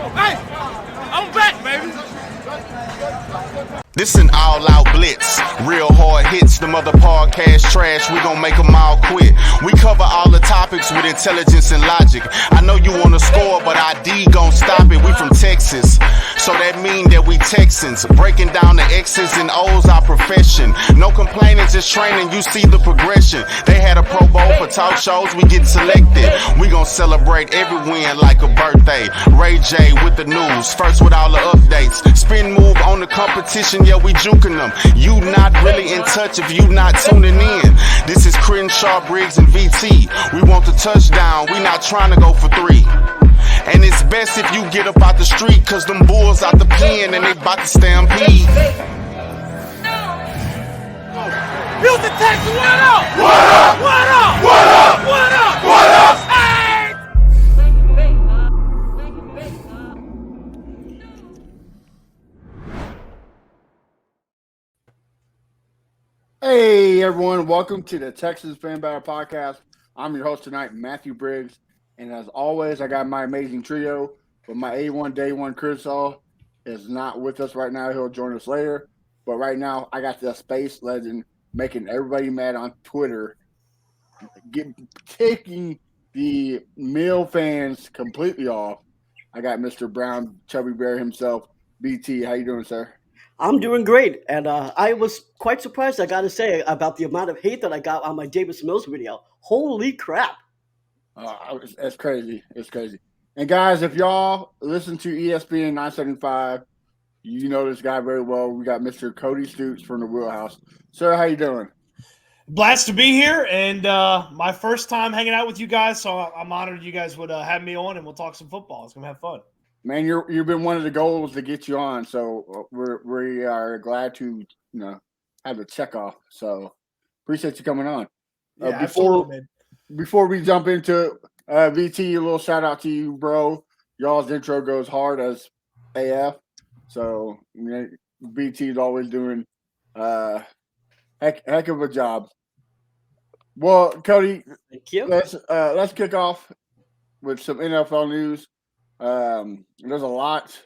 Hey, I'm back, baby. This an all-out blitz, real hard hits, them other podcast trash, we gon' make them all quit. We cover all the topics with intelligence and logic. I know you wanna score, but ID gon' stop it. We from Texas, so that mean that we Texans. Breaking down the X's and O's, our profession. No complaining, just training, you see the progression. They had a Pro Bowl for talk shows, we get selected. We gon' celebrate every win like a birthday. Ray J with the news, first with all the updates. Spin move on the competition, yeah, we juking them. You not really in touch if you not tuning in. This is Crenshaw, Briggs, and VT. We want the touchdown, we not trying to go for 3. And it's best if you get up out the street, cause them bulls out the pen and they bout to stampede. Houston Texans, what up? What up? What up? What up? What up? What up? Hey! Hey everyone, welcome to the Texas Fan Battle Podcast. I'm your host tonight, Matthew Briggs, and as always, I got my amazing trio. But my A1 Day 1 Crenshaw is not with us right now. He'll join us later. But right now, I got the space legend making everybody mad on Twitter, taking the male fans completely off. I got Mr. Brown, Chubby Bear himself. BT, how you doing, sir? I'm doing great, and I was quite surprised, I gotta say, about the amount of hate that I got on my Davis Mills video. Holy crap. It's crazy. It's crazy. And guys, if y'all listen to ESPN 975, you know this guy very well. We got Mr. Cody Stoots from The Wheelhouse. Sir, how you doing? Blessed to be here, and my first time hanging out with you guys, so I'm honored you guys would have me on, and we'll talk some football. It's going to have fun. Man, you've been one of the goals to get you on, so we are glad to have a check off. So appreciate you coming on. Yeah, absolutely, man. Before we jump into VT, a little shout out to you, bro. Y'all's intro goes hard as AF. So VT is always doing heck of a job. Well, Cody, Thank you. let's kick off with some NFL news. There's a lot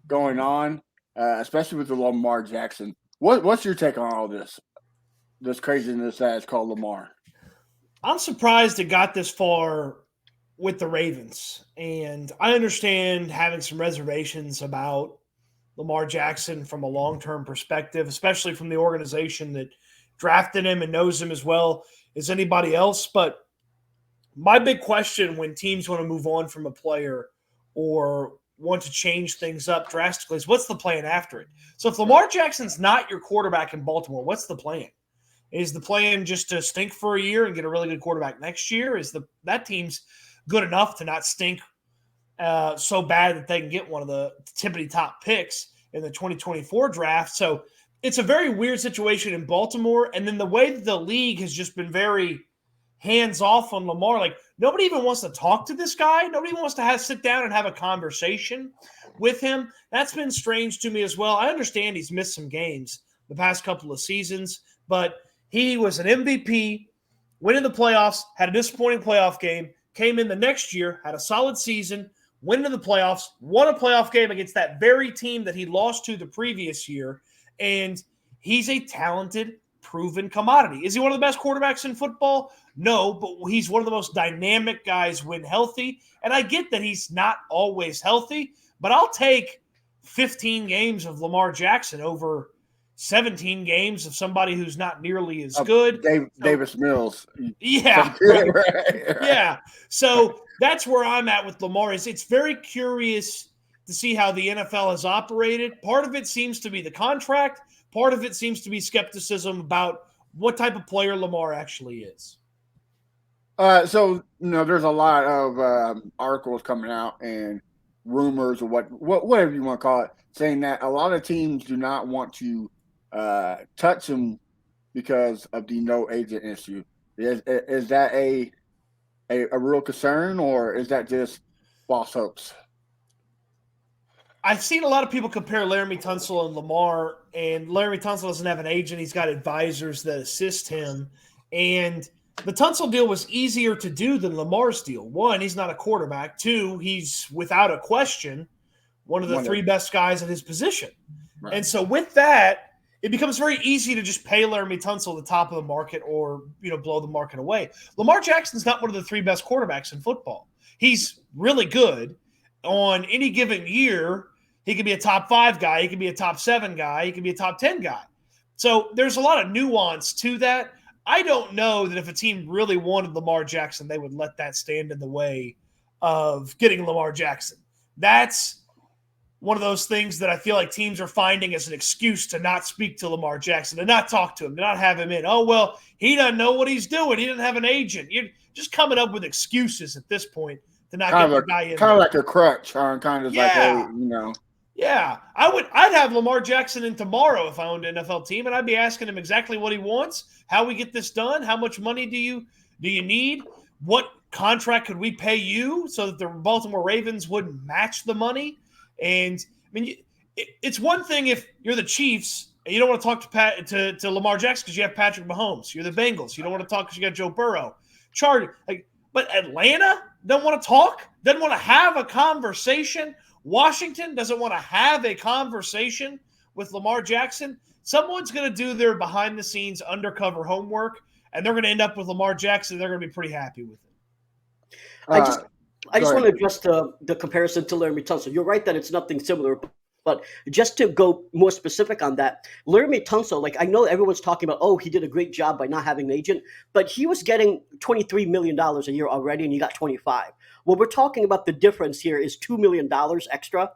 going on, especially with the Lamar Jackson. What's your take on all this craziness that is called Lamar? I'm surprised it got this far with the Ravens, and I understand having some reservations about Lamar Jackson from a long-term perspective, especially from the organization that drafted him and knows him as well as anybody else. But my big question when teams want to move on from a player or want to change things up drastically is what's the plan after it? So if Lamar Jackson's not your quarterback in Baltimore, what's the plan? Is the plan just to stink for a year and get a really good quarterback next year? Is that team's good enough to not stink so bad that they can get one of the tippity top picks in the 2024 draft? So it's a very weird situation in Baltimore. And then the way that the league has just been very hands off on Lamar, like nobody even wants to talk to this guy. Nobody wants to sit down and have a conversation with him. That's been strange to me as well. I understand he's missed some games the past couple of seasons, but he was an MVP, went in the playoffs, had a disappointing playoff game, came in the next year, had a solid season, went into the playoffs, won a playoff game against that very team that he lost to the previous year, and he's a talented, proven commodity. Is he one of the best quarterbacks in football? No, but he's one of the most dynamic guys when healthy, and I get that he's not always healthy, but I'll take 15 games of Lamar Jackson over 17 games of somebody who's not nearly as good. Davis Mills. Yeah. Right. Yeah. So that's where I'm at with Lamar. It's very curious to see how the NFL has operated. Part of it seems to be the contract. Part of it seems to be skepticism about what type of player Lamar actually is. So there's a lot of articles coming out and rumors or whatever you want to call it, saying that a lot of teams do not want to touch him because of the no agent issue. Is that a real concern, or is that just false hopes? I've seen a lot of people compare Laramie Tunsil and Lamar, and Laramie Tunsil doesn't have an agent. He's got advisors that assist him. And the Tunsil deal was easier to do than Lamar's deal. One, he's not a quarterback. Two, he's without a question one of the three best guys at his position. Right. And so with that, it becomes very easy to just pay Laramie Tunsil the top of the market or, blow the market away. Lamar Jackson's not one of the three best quarterbacks in football. He's really good. On any given year, he could be a top 5 guy. He could be a top 7 guy. He could be a top 10 guy. So there's a lot of nuance to that. I don't know that if a team really wanted Lamar Jackson, they would let that stand in the way of getting Lamar Jackson. That's one of those things that I feel like teams are finding as an excuse to not speak to Lamar Jackson, to not talk to him, to not have him in. Oh, well, he doesn't know what he's doing. He doesn't have an agent. You're just coming up with excuses at this point to not get the guy in. Kind of like a crutch, kind of like, hey, Yeah, I'd have Lamar Jackson in tomorrow if I owned an NFL team, and I'd be asking him exactly what he wants, how we get this done, how much money do you need, what contract could we pay you so that the Baltimore Ravens wouldn't match the money. And I mean, it's one thing if you're the Chiefs and you don't want to talk to Lamar Jackson because you have Patrick Mahomes. You're the Bengals. You don't want to talk because you got Joe Burrow. But Atlanta doesn't want to talk, doesn't want to have a conversation. Washington doesn't want to have a conversation with Lamar Jackson. Someone's going to do their behind-the-scenes undercover homework, and they're going to end up with Lamar Jackson. They're going to be pretty happy with it. I just want to address the comparison to Laramie Tunsil. You're right that it's nothing similar, but just to go more specific on that, Laramie Tunsil, I know everyone's talking about, oh, he did a great job by not having an agent, but he was getting $23 million a year already, and he got 25. What we're talking about, the difference here is $2 million extra.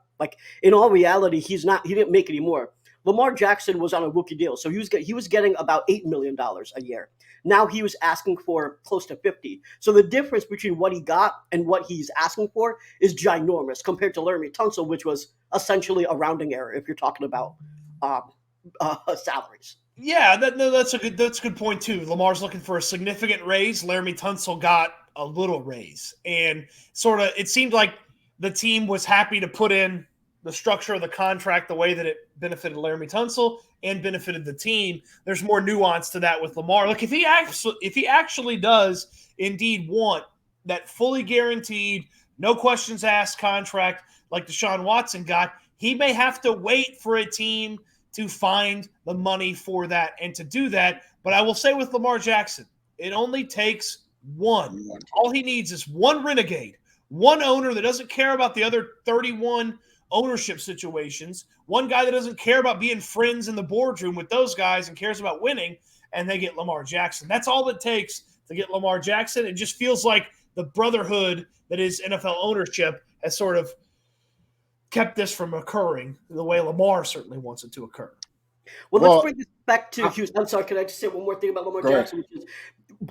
In all reality, he didn't make any more. Lamar Jackson was on a rookie deal, so he was getting about $8 million a year. Now he was asking for close to 50. So the difference between what he got and what he's asking for is ginormous compared to Laramie Tunsil, which was essentially a rounding error if you're talking about salaries. Yeah, that's a good point too. Lamar's looking for a significant raise. Laramie Tunsil got a little raise, and it seemed like the team was happy to put in the structure of the contract the way that it benefited Laramie Tunsil and benefited the team. There's more nuance to that with Lamar. Look, if he actually does indeed want that fully guaranteed, no questions asked contract like Deshaun Watson got, he may have to wait for a team to find the money for that and to do that. But I will say with Lamar Jackson, it only takes one. All he needs is one renegade, one owner that doesn't care about the other 31 ownership situations, one guy that doesn't care about being friends in the boardroom with those guys and cares about winning, and they get Lamar Jackson. That's all it takes to get Lamar Jackson. It just feels like the brotherhood that is NFL ownership has sort of kept this from occurring the way Lamar certainly wants it to occur. Well, let's bring this back to Houston. I'm sorry, can I just say one more thing about Lamar Jackson? Which is,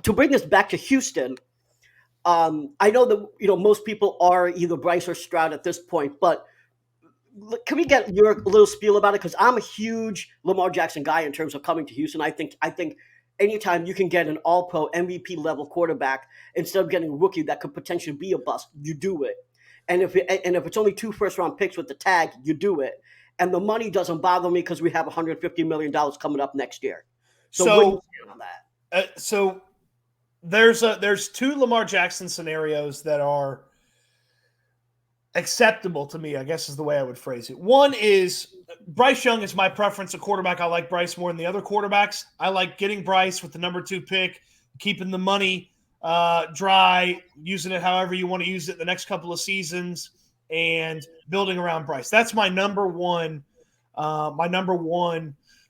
to bring this back to Houston, I know that most people are either Bryce or Stroud at this point, but can we get your little spiel about it? Because I'm a huge Lamar Jackson guy in terms of coming to Houston. I think anytime you can get an all-pro MVP level quarterback instead of getting a rookie that could potentially be a bust, you do it. And if it's only 2 first-round picks with the tag, you do it. And the money doesn't bother me because we have $150 million coming up next year. So what do you say on that? So there's 2 Lamar Jackson scenarios that are acceptable to me, I guess is the way I would phrase it. One is Bryce Young is my preference, a quarterback. I like Bryce more than the other quarterbacks. I like getting Bryce with the number 2 pick, keeping the money dry, using it however you want to use it the next couple of seasons, and building around Bryce. That's my number one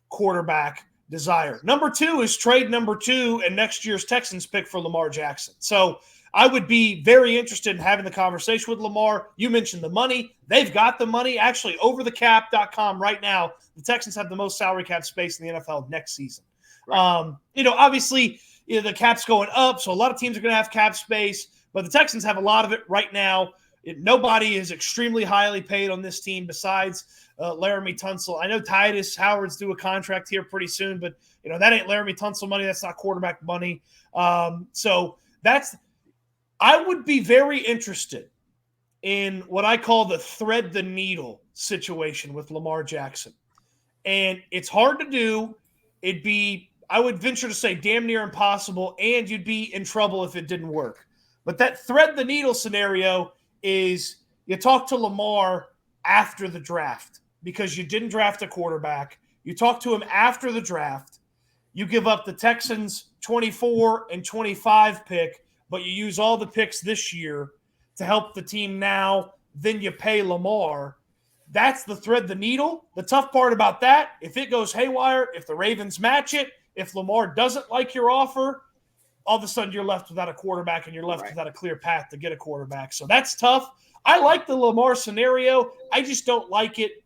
quarterback desire. Number 2 is trade number 2 and next year's Texans pick for Lamar Jackson. So I would be very interested in having the conversation with Lamar. You mentioned the money. They've got the money. Actually, overthecap.com right now, the Texans have the most salary cap space in the NFL next season. Right. Obviously, the cap's going up, so a lot of teams are going to have cap space, but the Texans have a lot of it right now. Nobody is extremely highly paid on this team besides Laramie Tunsil. I know Titus Howard's due a contract here pretty soon, but that ain't Laramie Tunsil money. That's not quarterback money. I would be very interested in what I call the thread the needle situation with Lamar Jackson. And it's hard to do. I would venture to say, damn near impossible, and you'd be in trouble if it didn't work. But that thread the needle scenario is you talk to Lamar after the draft because you didn't draft a quarterback. You talk to him after the draft. You give up the Texans 24 and 25 pick, but you use all the picks this year to help the team now. Then you pay Lamar. That's the thread the needle. The tough part about that, if it goes haywire, if the Ravens match it, if Lamar doesn't like your offer, all of a sudden you're left without a quarterback and you're left without a clear path to get a quarterback. So that's tough. I like the Lamar scenario. I just don't like it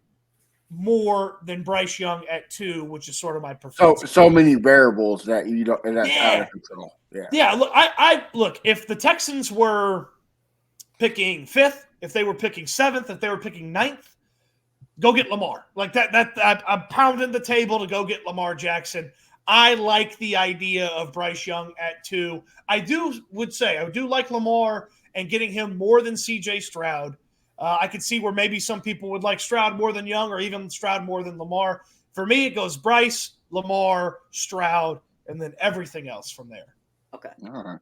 more than Bryce Young at 2, which is sort of my preference. So many variables that you don't that's out of control. Yeah. Look, I look, if the Texans were picking 5th, if they were picking 7th, if they were picking 9th, go get Lamar. Like that I'm pounding the table to go get Lamar Jackson. I like the idea of Bryce Young at 2. I do like Lamar and getting him more than CJ Stroud. I could see where maybe some people would like Stroud more than Young or even Stroud more than Lamar. For me, it goes Bryce, Lamar, Stroud, and then everything else from there. Okay. All right.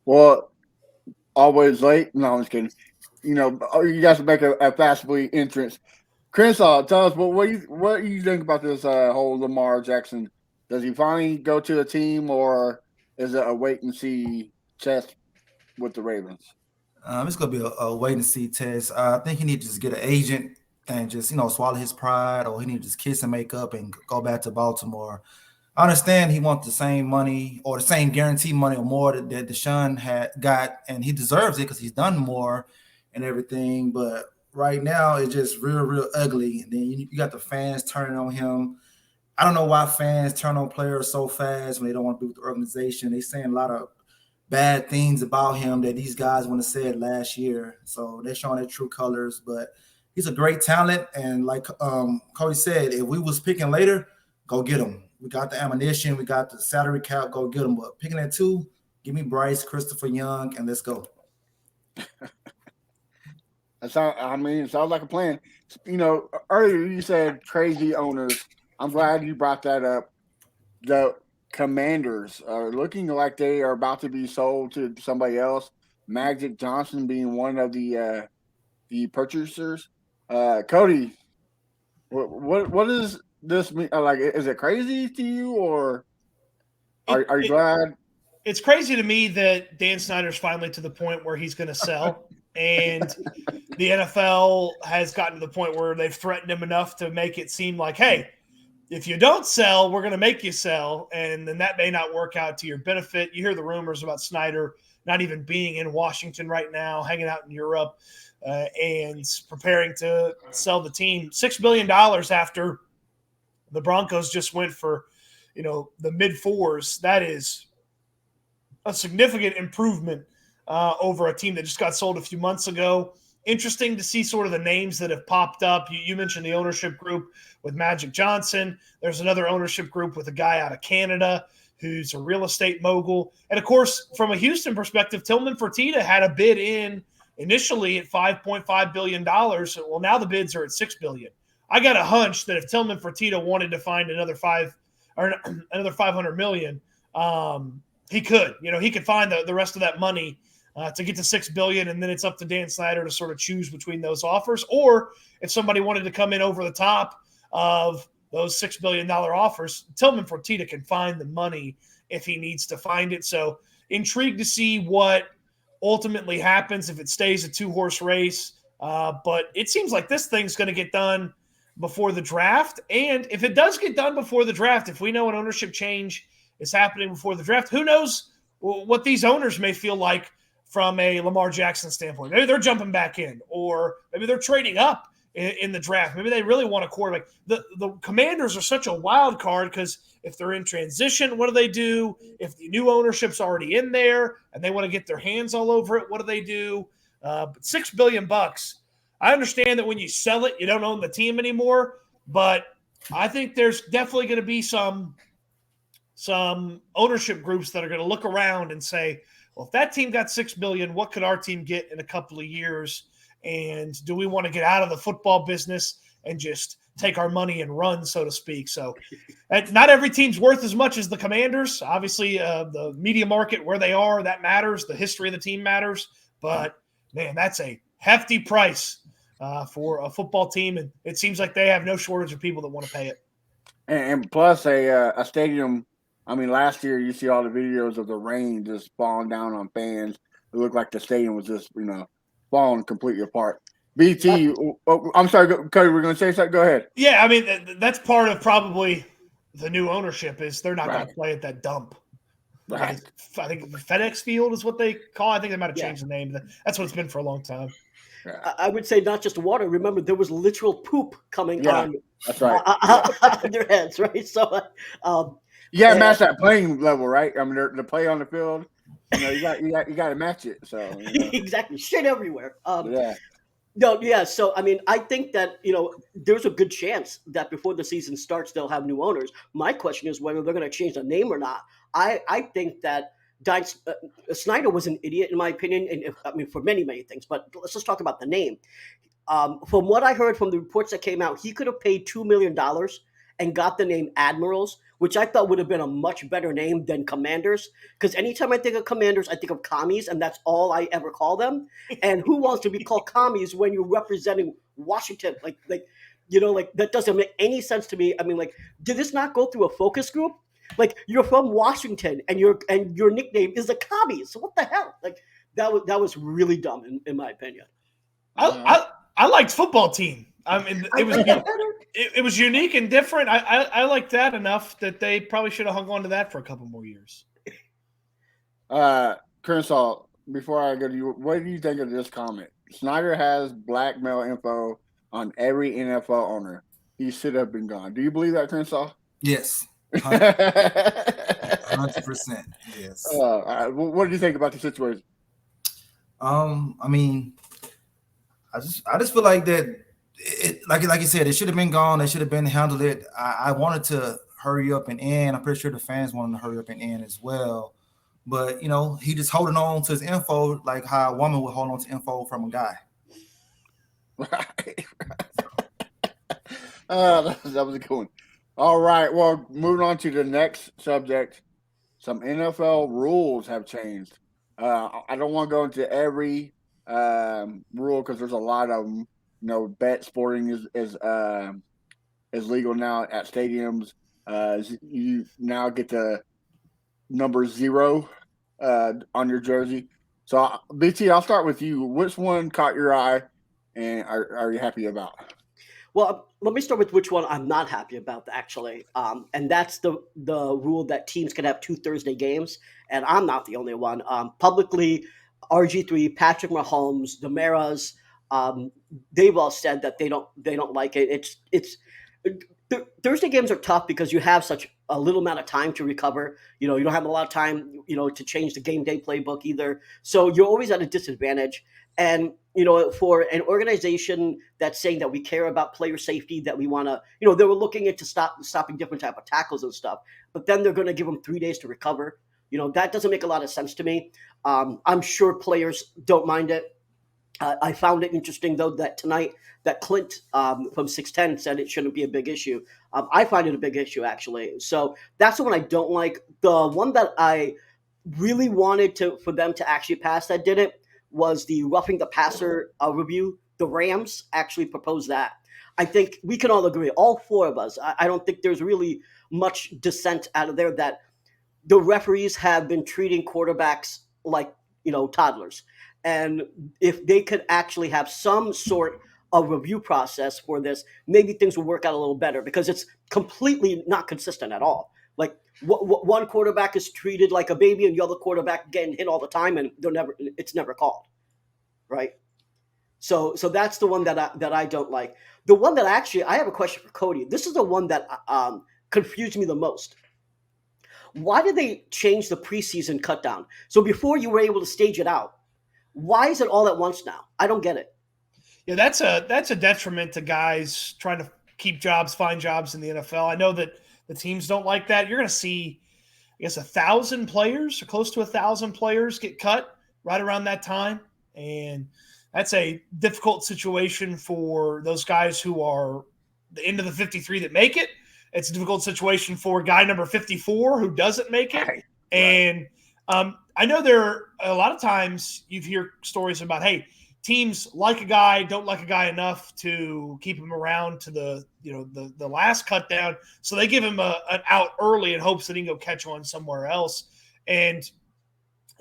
Well, always late. No, I'm just kidding. You guys make a fast-moving entrance. Crenshaw, tell us what do you think about this whole Lamar Jackson? Does he finally go to a team, or is it a wait-and-see test with the Ravens? It's going to be a wait-and-see test. I think he needs to just get an agent and just, swallow his pride, or he needs to just kiss and make up and go back to Baltimore. I understand he wants the same money or the same guaranteed money or more that Deshaun had got, and he deserves it because he's done more and everything. But right now, it's just real, real ugly. And then you got the fans turning on him. I don't know why fans turn on players so fast when they don't want to be with the organization. They're saying a lot of bad things about him that these guys want to say it last year. So they're showing their true colors. But he's a great talent. And like Cody said, if we was picking later, go get him. We got the ammunition. We got the salary cap. Go get him. But picking at 2, give me Bryce, Christopher Young, and let's go. It sounds like a plan. Earlier you said crazy owners. I'm glad you brought that up. The Commanders are looking like they are about to be sold to somebody else. Magic Johnson being one of the purchasers. Cody, what does this mean? Like, is it crazy to you, or are you glad? It's crazy to me that Dan Snyder's finally to the point where he's going to sell. And the NFL has gotten to the point where they've threatened him enough to make it seem like, hey, if you don't sell, we're going to make you sell. And then that may not work out to your benefit. You hear the rumors about Snyder not even being in Washington right now, hanging out in Europe and preparing to sell the team. $6 billion after the Broncos just went for, the mid-4s. That is a significant improvement over a team that just got sold a few months ago. Interesting to see sort of the names that have popped up. You mentioned the ownership group with Magic Johnson. There's another ownership group with a guy out of Canada who's a real estate mogul. And, of course, from a Houston perspective, Tillman Fertitta had a bid in initially at $5.5 billion. Well, now the bids are at $6 billion. I got a hunch that if Tillman Fertitta wanted to find another $500 million, he could. He could find the rest of that money to get to $6 billion, and then it's up to Dan Snyder to sort of choose between those offers. Or if somebody wanted to come in over the top of those $6 billion offers, Tillman Fertitta can find the money if he needs to find it. So intrigued to see what ultimately happens if it stays a 2-horse race. But it seems like this thing's going to get done before the draft. And if it does get done before the draft, if we know an ownership change is happening before the draft, who knows what these owners may feel like from a Lamar Jackson standpoint. Maybe they're jumping back in, or maybe they're trading up in the draft. Maybe they really want a quarterback. The Commanders are such a wild card because if they're in transition, what do they do? If the new ownership's already in there and they want to get their hands all over it, what do they do? But $6 billion. I understand that when you sell it, you don't own the team anymore, but I think there's definitely going to be some ownership groups that are going to look around and say, well, if that team got $6 billion, what could our team get in a couple of years? And do we want to get out of the football business and just take our money and run, so to speak? So not every team's worth as much as the Commanders. Obviously, the media market, where they are, that matters. The history of the team matters. But, man, that's a hefty price for a football team, and it seems like they have no shortage of people that want to pay it. And plus a stadium. I mean, last year you see all the videos of the rain just falling down on fans. It looked like the stadium was just falling completely apart. BT, I'm sorry, Cody. We're going to say something. Go ahead. Yeah, I mean that's part of probably the new ownership is they're not going Right. to play at that dump. Right. I think FedEx Field is what they call it. I think they might have Yeah. changed the name. That's what it's been for a long time. I would say not just water. Remember, there was literal poop coming on. That's right. On their heads, right? So, You got to match that playing level, right? I mean, the play on the field. You got to match it. So exactly, shit everywhere. yeah. No, yeah. So, I mean, I think that there's a good chance that before the season starts, they'll have new owners. My question is whether they're going to change the name or not. I think that Snyder was an idiot, in my opinion, and for many things. But let's just talk about the name. From what I heard from the reports that came out, he could have paid $2 million and got the name Admirals, which I thought would have been a much better name than Commanders. Because anytime I think of Commanders, I think of commies, and that's all I ever call them. And who wants to be called commies when you're representing Washington? Like that doesn't make any sense to me. I mean, did this not go through a focus group? Like, you're from Washington, and your nickname is the commies. So what the hell? Like, that was really dumb in my opinion. I liked football team. I mean, it was unique and different. I liked that enough that they probably should have hung on to that for a couple more years. Kershaw, before I go to you, what do you think of this comment? Snyder has blackmail info on every NFL owner. He should have been gone. Do you believe that, Kershaw? Yes. 100%. Yes. What do you think about the situation? I mean, I just feel like that. Like you said, it should have been gone. They should have been handled it. I wanted to hurry up and end. I'm pretty sure the fans wanted to hurry up and end as well. But he just holding on to his info like how a woman would hold on to info from a guy. Right. That was a good one. All right. Well, moving on to the next subject. Some NFL rules have changed. I don't want to go into every rule because there's a lot of them. Bet sporting is legal now at stadiums. You now get the number 0 on your jersey. So, BT, I'll start with you. Which one caught your eye, and are you happy about? Well, let me start with which one I'm not happy about, actually. And that's the rule that teams can have 2 Thursday games, and I'm not the only one. Publicly, RG3, Patrick Mahomes, the Maras, they've all said that they don't like it. Thursday games are tough because you have such a little amount of time to recover. You don't have a lot of time, to change the game day playbook either. So you're always at a disadvantage. And, for an organization that's saying that we care about player safety, that we want to, they were looking into stopping different type of tackles and stuff, but then they're going to give them 3 days to recover. That doesn't make a lot of sense to me. I'm sure players don't mind it. I found it interesting, though, that tonight that Clint from 610 said it shouldn't be a big issue. I find it a big issue, actually. So that's the one I don't like. The one that I really wanted for them to actually pass that didn't was the roughing the passer review. The Rams actually proposed that. I think we can all agree, all 4 of us. I don't think there's really much dissent out of there that the referees have been treating quarterbacks like, toddlers. And if they could actually have some sort of review process for this, maybe things will work out a little better, because it's completely not consistent at all. Like one quarterback is treated like a baby and the other quarterback getting hit all the time, and it's never called. Right. So that's the one that I don't like. The one that I have a question for Cody. This is the one that confused me the most. Why did they change the preseason cut down? So before you were able to stage it out, why is it all at once now? I don't get it. Yeah, that's a detriment to guys trying to keep jobs, find jobs in the NFL. I know that the teams don't like that. You're going to see, I guess, 1,000 players or close to 1,000 players get cut right around that time. And that's a difficult situation for those guys who are the end of the 53 that make it. It's a difficult situation for guy number 54 who doesn't make it. Right. And I know there are a lot of times you hear stories about, hey, teams like a guy, don't like a guy enough to keep him around to the last cut down. So they give him an out early in hopes that he can go catch on somewhere else. And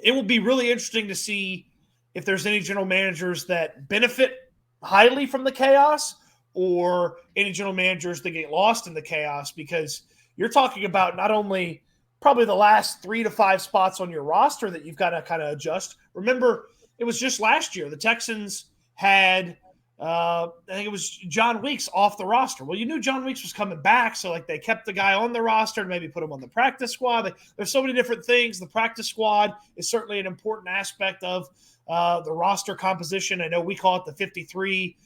it will be really interesting to see if there's any general managers that benefit highly from the chaos or any general managers that get lost in the chaos, because you're talking about not only probably the last 3 to 5 spots on your roster that you've got to kind of adjust. Remember, it was just last year. The Texans had, I think it was John Weeks off the roster. Well, you knew John Weeks was coming back, so like they kept the guy on the roster and maybe put him on the practice squad. There's so many different things. The practice squad is certainly an important aspect of the roster composition. I know we call it the 53.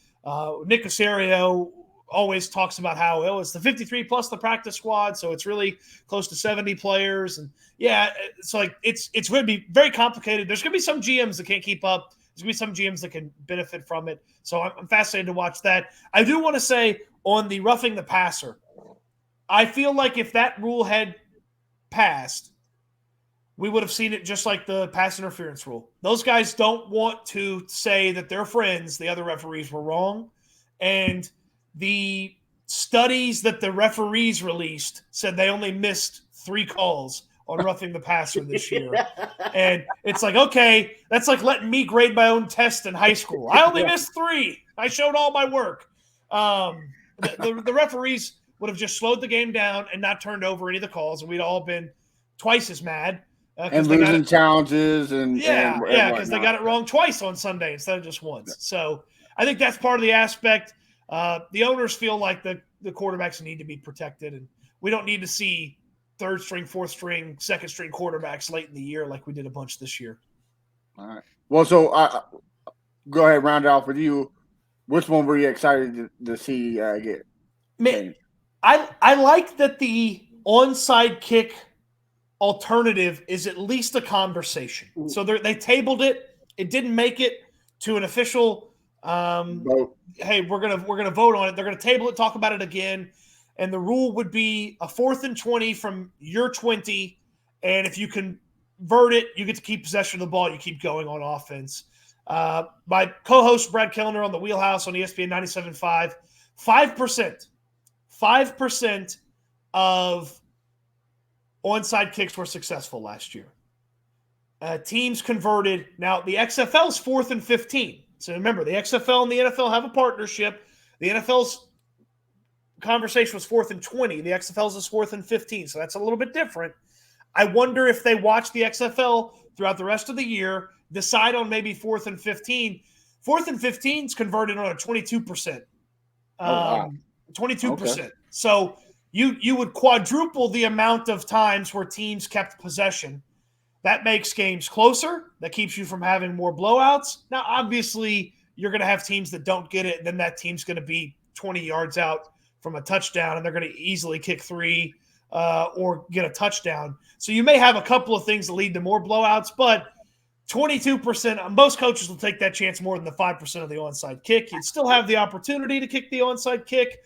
Nick Caserio always talks about how it's the 53 plus the practice squad, so it's really close to 70 players. And yeah, it's like it's going to be very complicated. There's going to be some GMs that can't keep up. There's going to be some GMs that can benefit from it. So I'm fascinated to watch that. I do want to say on the roughing the passer, I feel like if that rule had passed, we would have seen it just like the pass interference rule. Those guys don't want to say that their friends, the other referees, were wrong. And the studies that the referees released said they only missed 3 calls on roughing the passer this year. And it's like, okay, that's like letting me grade my own test in high school. I only missed 3. I showed all my work. The referees would have just slowed the game down and not turned over any of the calls, and we'd all been twice as mad. And losing challenges because they got it wrong twice on Sunday instead of just once. Yeah. So I think that's part of the aspect. The owners feel like the quarterbacks need to be protected, and we don't need to see 3rd string, 4th string, 2nd string quarterbacks late in the year like we did a bunch this year. All right. Well, so go ahead, round it off with you. Which one were you excited to see get? Man, I like that the onside kick alternative is at least a conversation. Ooh. So they tabled it. It didn't make it to an official vote. Hey, we're gonna vote on it. They're gonna table it, talk about it again, and the rule would be a 4th and 20 from your 20, and if you convert it, you get to keep possession of the ball. You keep going on offense. My co-host Brad Kellner on the Wheelhouse on ESPN 97.5, 5% of onside kicks were successful last year. Teams converted. Now, the XFL is 4th and 15. So remember, the XFL and the NFL have a partnership. The NFL's conversation was 4th and 20. The XFL's is 4th and 15. So that's a little bit different. I wonder if they watch the XFL throughout the rest of the year, decide on maybe 4th and 15. 4th and 15 is converted on a 22%. 22%. Okay. So you would quadruple the amount of times where teams kept possession. That makes games closer. That keeps you from having more blowouts. Now, obviously, you're going to have teams that don't get it, and then that team's going to be 20 yards out from a touchdown, and they're going to easily kick 3 or get a touchdown. So you may have a couple of things that lead to more blowouts, but 22%, most coaches will take that chance more than the 5% of the onside kick. You'd still have the opportunity to kick the onside kick.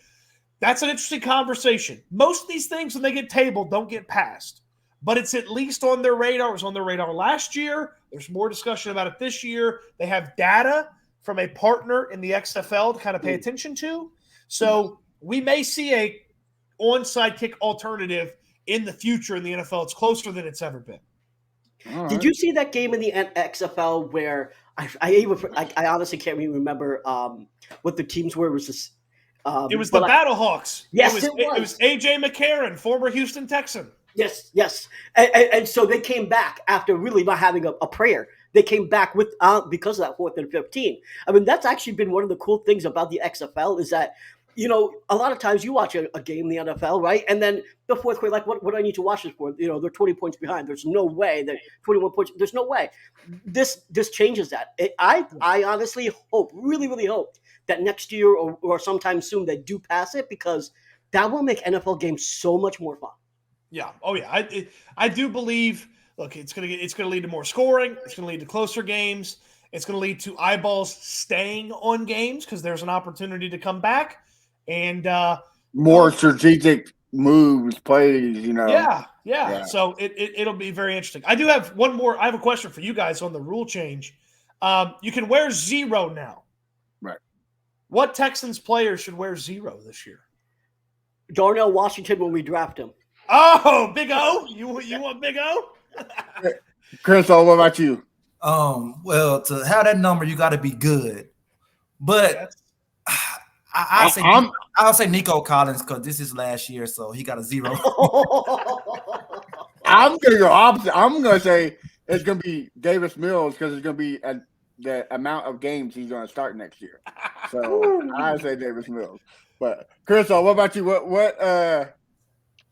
That's an interesting conversation. Most of these things, when they get tabled, don't get passed. But it's at least on their radar. It was on their radar last year. There's more discussion about it this year. They have data from a partner in the XFL to kind of pay attention to. So we may see a onside kick alternative in the future in the NFL. It's closer than it's ever been. Right. Did you see that game in the XFL where I honestly can't even remember what the teams were? It was this. It was the Battlehawks. Yes, it was A.J. McCarron, former Houston Texan. Yes. And so they came back after really not having a prayer. They came back with because of that 4th and 15. I mean, that's actually been one of the cool things about the XFL is that, a lot of times you watch a game in the NFL, right? And then the 4th quarter, like, what do I need to watch this for? They're 20 points behind. There's no way. They're 21 points. There's no way. This changes that. I honestly hope, really, really hope that next year or sometime soon they do pass it, because that will make NFL games so much more fun. Yeah. Oh, yeah. I do believe. Look, it's gonna lead to more scoring. It's gonna lead to closer games. It's gonna lead to eyeballs staying on games because there's an opportunity to come back and more strategic moves, plays. Yeah. So it'll be very interesting. I do have one more. I have a question for you guys on the rule change. You can wear 0 now. Right. What Texans player should wear 0 this year? Darnell Washington when we draft him. Oh, Big O? You want Big O? Chris, what about you? Well, to have that number, you got to be good. But I'll say Nico Collins because this is last year, so he got a 0. I'm gonna go opposite. I'm gonna say it's gonna be Davis Mills because it's gonna be the amount of games he's gonna start next year. So I say Davis Mills. But Chris, what about you?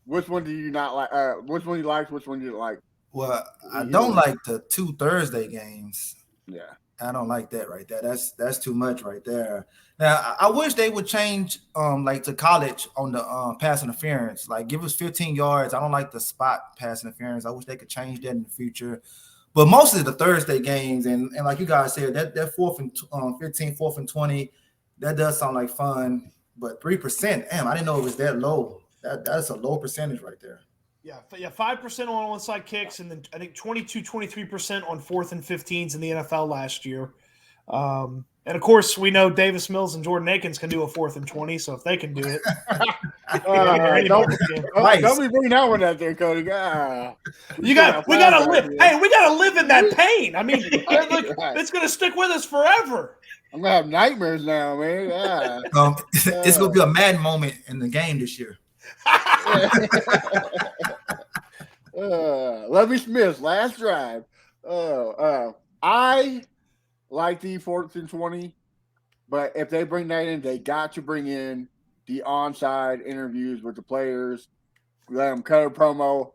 Which one do you not like? Which one you like? Which one you don't like? Well, I don't like the 2 Thursday games. Yeah, I don't like that right there. That's too much right there. Now, I wish they would change like to college on the pass interference. Like give us 15 yards. I don't like the spot pass interference. I wish they could change that in the future. But most of the Thursday games and like you guys said, that 4th and 15, 4th and 20, that does sound like fun. But 3%, damn, I didn't know it was that low. That's a low percentage right there. Yeah, 5% on onside kicks, and then I think 23% on 4th and 15s in the NFL last year. And of course, we know Davis Mills and Jordan Akins can do a 4th and 20. So if they can do it, don't be bringing that one out there, Cody. We gotta live. Hey, we gotta live in that pain. I mean, it's gonna stick with us forever. I'm gonna have nightmares now, man. Yeah. It's gonna be a mad moment in the game this year. Lovie Smith, last drive. I like the 4th and 20, but if they bring that in, they got to bring in the onside interviews with the players. Let them cut a promo.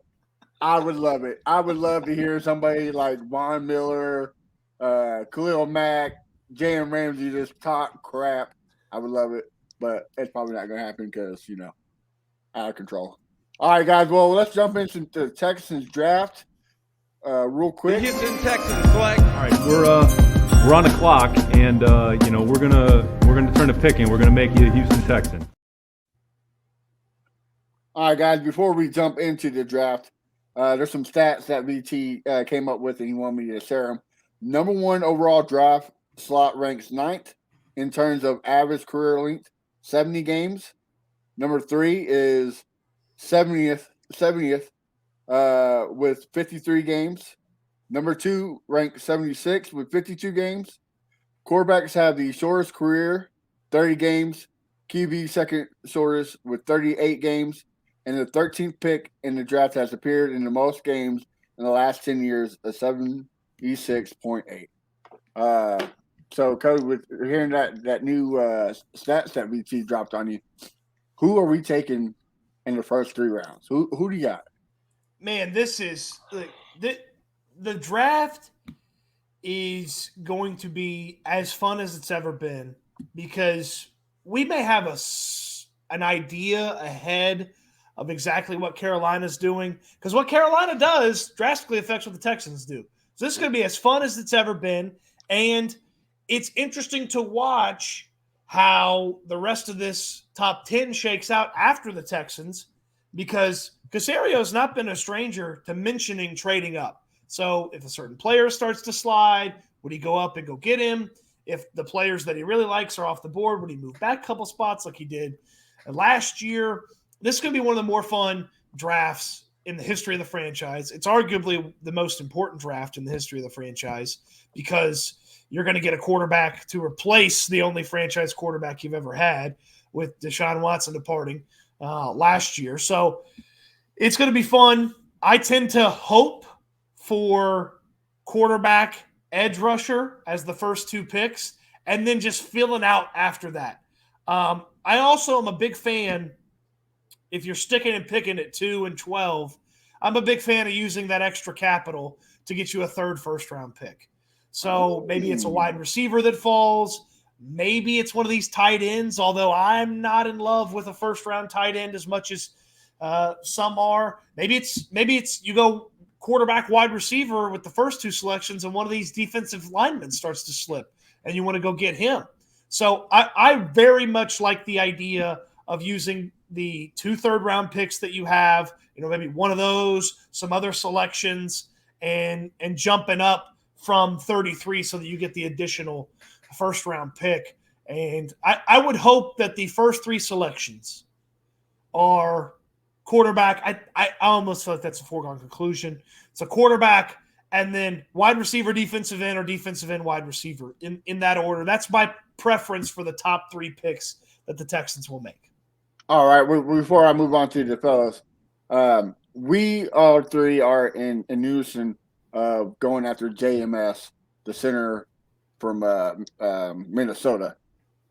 I would love it. I would love to hear somebody like Von Miller, Khalil Mack, Jalen Ramsey just talk crap. I would love it, but it's probably not going to happen because, out of control. All right, guys. Well, let's jump into the Texans draft real quick. Houston Texans flag. All right, we're on the clock, and we're gonna turn to picking. We're gonna make you a Houston Texan. All right, guys. Before we jump into the draft, there's some stats that VT came up with, and he wanted me to share them. Number 1 overall draft slot ranks 9th in terms of average career length, 70 games. Number 3 is 70th with 53 games. Number 2 ranked 76 with 52 games. Quarterbacks have the shortest career, 30 games. QB second shortest with 38 games. And the 13th pick in the draft has appeared in the most games in the last 10 years, a 76.8. So, Cody, with hearing that new stats that VT dropped on you, who are we taking in the first 3 rounds? Who do you got? Man, this is the draft is going to be as fun as it's ever been because we may have an idea ahead of exactly what Carolina's doing because what Carolina does drastically affects what the Texans do. So this is going to be as fun as it's ever been, and it's interesting to watch how the rest of this top 10 shakes out after the Texans because Casario's not been a stranger to mentioning trading up. So if a certain player starts to slide, would he go up and go get him? If the players that he really likes are off the board, would he move back a couple spots like he did last year? This is going to be one of the more fun drafts in the history of the franchise. It's arguably the most important draft in the history of the franchise because you're going to get a quarterback to replace the only franchise quarterback you've ever had with Deshaun Watson departing last year. So it's going to be fun. I tend to hope for quarterback, edge rusher as the first 2 picks, and then just filling out after that. I also am a big fan, if you're sticking and picking at 2 and 12, I'm a big fan of using that extra capital to get you a 3rd first-round pick. So maybe it's a wide receiver that falls. Maybe it's one of these tight ends, although I'm not in love with a first-round tight end as much as some are. Maybe it's you go quarterback, wide receiver with the first 2 selections, and one of these defensive linemen starts to slip, and you want to go get him. So I very much like the idea of using the 2 third-round picks that you have, maybe one of those, some other selections, and jumping up from 33 so that you get the additional first-round pick. And I would hope that the first 3 selections are quarterback. I almost feel like that's a foregone conclusion. It's a quarterback and then wide receiver, defensive end, or defensive end, wide receiver in that order. That's my preference for the top 3 picks that the Texans will make. All right. Before I move on to the fellas, we all 3 are in unison going after JMS, the center from Minnesota.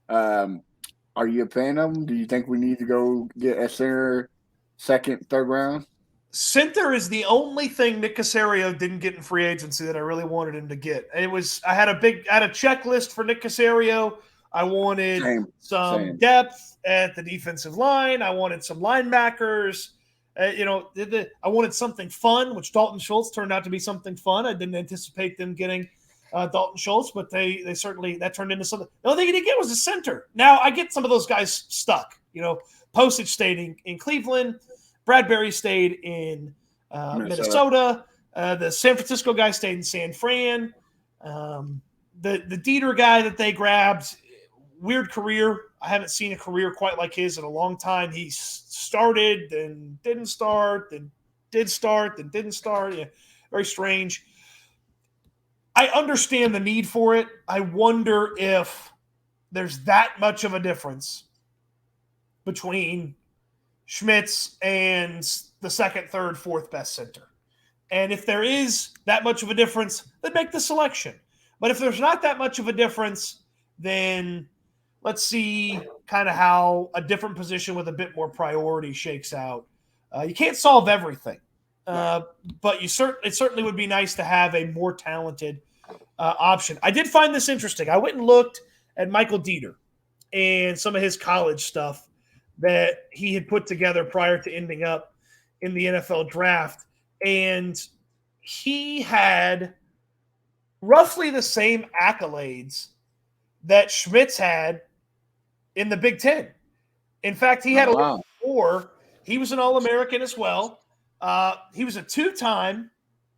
Are you a fan of him? Do you think we need to go get a center second, third round? Center is the only thing Nick Caserio didn't get in free agency that I really wanted him to get. I had a checklist for Nick Caserio. I wanted some depth at the defensive line. I wanted some linebackers. I wanted something fun, which Dalton Schultz turned out to be something fun. I didn't anticipate them getting Dalton Schultz, but they certainly that turned into something. The only thing he didn't get was a center. Now I get some of those guys stuck. Postage stayed in Cleveland. Bradbury stayed in Minnesota. The San Francisco guy stayed in San Fran. The Dieter guy that they grabbed, weird career. I haven't seen a career quite like his in a long time. He started, then didn't start, then did start, then didn't start. Yeah, very strange. I understand the need for it. I wonder if there's that much of a difference between Schmitz and the second, third, fourth best center. And if there is that much of a difference, then make the selection. But if there's not that much of a difference, then let's see kind of how a different position with a bit more priority shakes out. You can't solve everything, but it certainly would be nice to have a more talented option. I did find this interesting. I went and looked at Michael Dieter and some of his college stuff that he had put together prior to ending up in the NFL draft. And he had roughly the same accolades that Schmitz had in the Big Ten. In fact, he had a little more. He was an All-American as well. He was a 2-time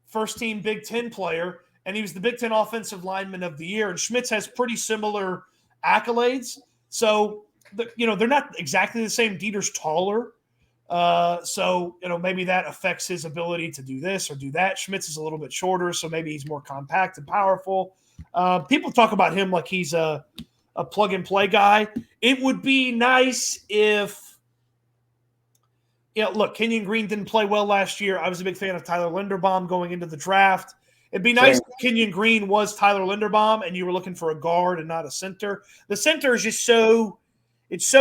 first-team Big Ten player, and he was the Big Ten Offensive Lineman of the Year. And Schmitz has pretty similar accolades. So, they're not exactly the same. Dieter's taller. So maybe that affects his ability to do this or do that. Schmitz is a little bit shorter, so maybe he's more compact and powerful. People talk about him like he's a plug-and-play guy. It would be nice if look, Kenyon Green didn't play well last year. I was a big fan of Tyler Linderbaum going into the draft. It'd be nice if Kenyon Green was Tyler Linderbaum and you were looking for a guard and not a center. The center is just so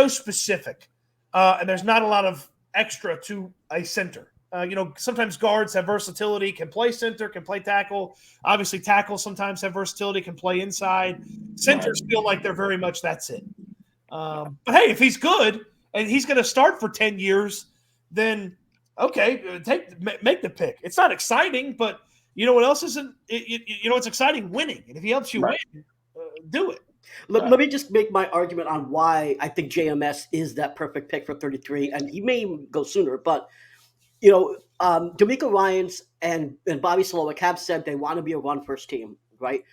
specific, and there's not a lot of extra to a center. Sometimes guards have versatility, can play center, can play tackle. Obviously, tackles sometimes have versatility, can play inside. Centers feel like they're very much that's it. But hey, if he's good and he's going to start for 10 years, then okay, make the pick. It's not exciting, but you know what else isn't? It's exciting winning, and if he helps you win, do it. Let me just make my argument on why I think JMS is that perfect pick for 33, and he may go sooner. But DeMeco Ryans and Bobby Slowick have said they want to be a run-first team, right?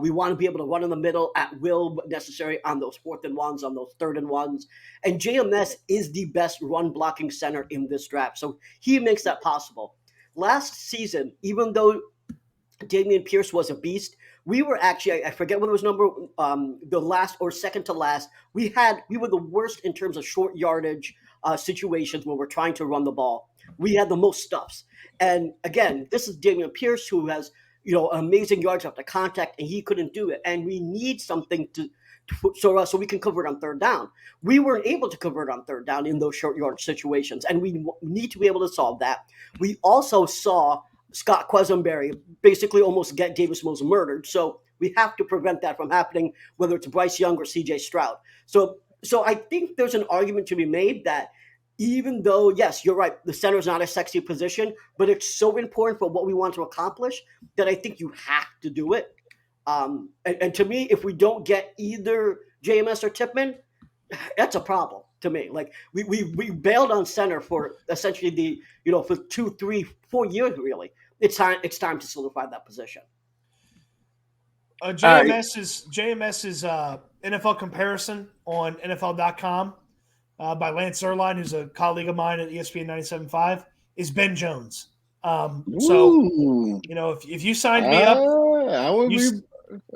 We want to be able to run in the middle at will, but necessary on those 4th and 1s, on those 3rd and 1s. And JMS is the best run-blocking center in this draft, so he makes that possible. Last season, even though Dameon Pierce was a beast, we were actually, I forget what it was the last or second to last. We were the worst in terms of short yardage situations when we're trying to run the ball. We had the most stuffs. And again, this is Dameon Pierce, who has, amazing yards after contact, and he couldn't do it. And we need something so we can convert on 3rd down. We weren't able to convert on 3rd down in those short yardage situations, and we need to be able to solve that. We also saw Scott Quesenberry basically almost get Davis Mills murdered. So we have to prevent that from happening, whether it's Bryce Young or CJ Stroud. So I think there's an argument to be made that even though, yes, you're right, the center is not a sexy position, but it's so important for what we want to accomplish that I think you have to do it. And to me, if we don't get either JMS or Tippmann, that's a problem to me. Like we bailed on center for essentially for 2, 3, 4 years, really. It's time to solidify that position. JMS is NFL comparison on NFL.com by Lance Zerline, who's a colleague of mine at ESPN 97.5, is Ben Jones. So if you signed me up,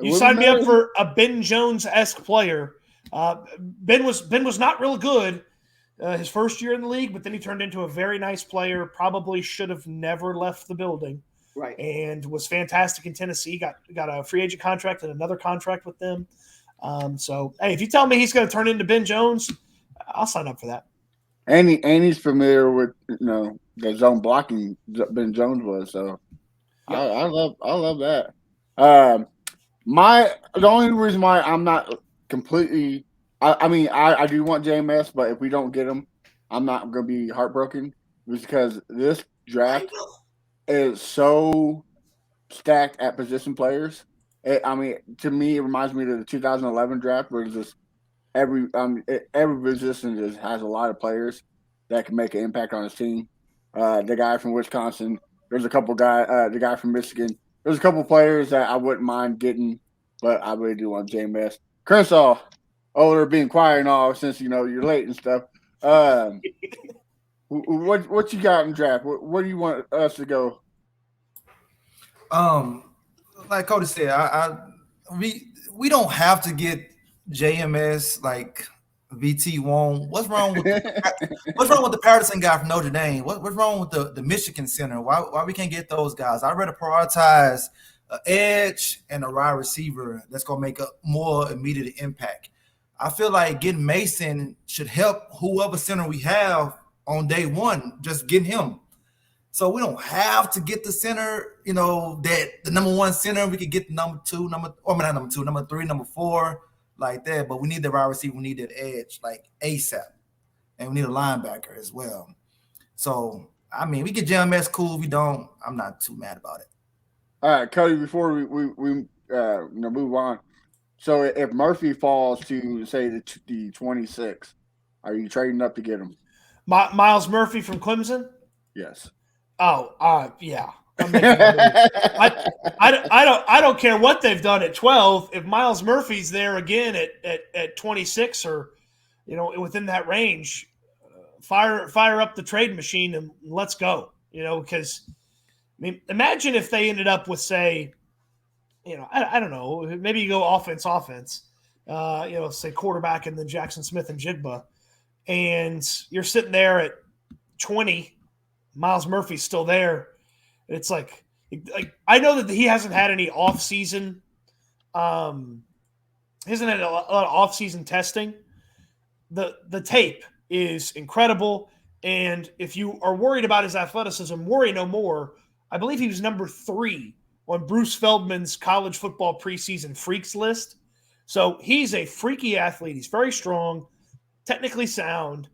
you signed me up for a Ben Jones-esque player. Ben was not real good his first year in the league, but then he turned into a very nice player. Probably should have never left the building. Right. And was fantastic in Tennessee. Got a free agent contract and another contract with them. So hey, if you tell me he's going to turn into Ben Jones, I'll sign up for that. And he's familiar with the zone blocking Ben Jones was. So yeah. I love that. The only reason why I'm not completely, I do want JMS, but if we don't get him, I'm not going to be heartbroken because this draft is so stacked at position players. To me, it reminds me of the 2011 draft where it's just every position just has a lot of players that can make an impact on his team. The guy from Wisconsin, there's a couple the guy from Michigan. There's a couple players that I wouldn't mind getting, but I really do want JMS. Crenshaw, they're being quiet and all since you're late and stuff. What you got in draft? Where do you want us to go? Like Cody said, we don't have to get JMS like VT won't. What's wrong with the Patterson guy from Notre Dame? What's wrong with the Michigan center? Why we can't get those guys? I'd rather prioritize an edge and a wide receiver that's gonna make a more immediate impact. I feel like getting Mason should help whoever center we have on day one, just getting him. So we don't have to get the center, that the number one center. We could get the number 3, number 4, like that. But we need the wide receiver. We need that edge, like ASAP. And we need a linebacker as well. So, we get JMS, cool. We don't, I'm not too mad about it. All right, Cody, before we move on. So if Murphy falls to, say, the 26, are you trading up to get him? Miles Murphy from Clemson? Yes. Oh, yeah. I don't care what they've done at 12. If Miles Murphy's there again at 26 or within that range, fire up the trade machine and let's go. Because imagine if they ended up with, say, I don't know, maybe you go offense, say quarterback and then Jackson Smith and Jigba, and you're sitting there at 20. Miles Murphy's still there. It's like I know that he hasn't had any off-season, hasn't had a lot of off-season testing. The tape is incredible, and if you are worried about his athleticism, worry no more. I believe he was number 3 on Bruce Feldman's college football preseason freaks list. So he's a freaky athlete. He's very strong, technically sound.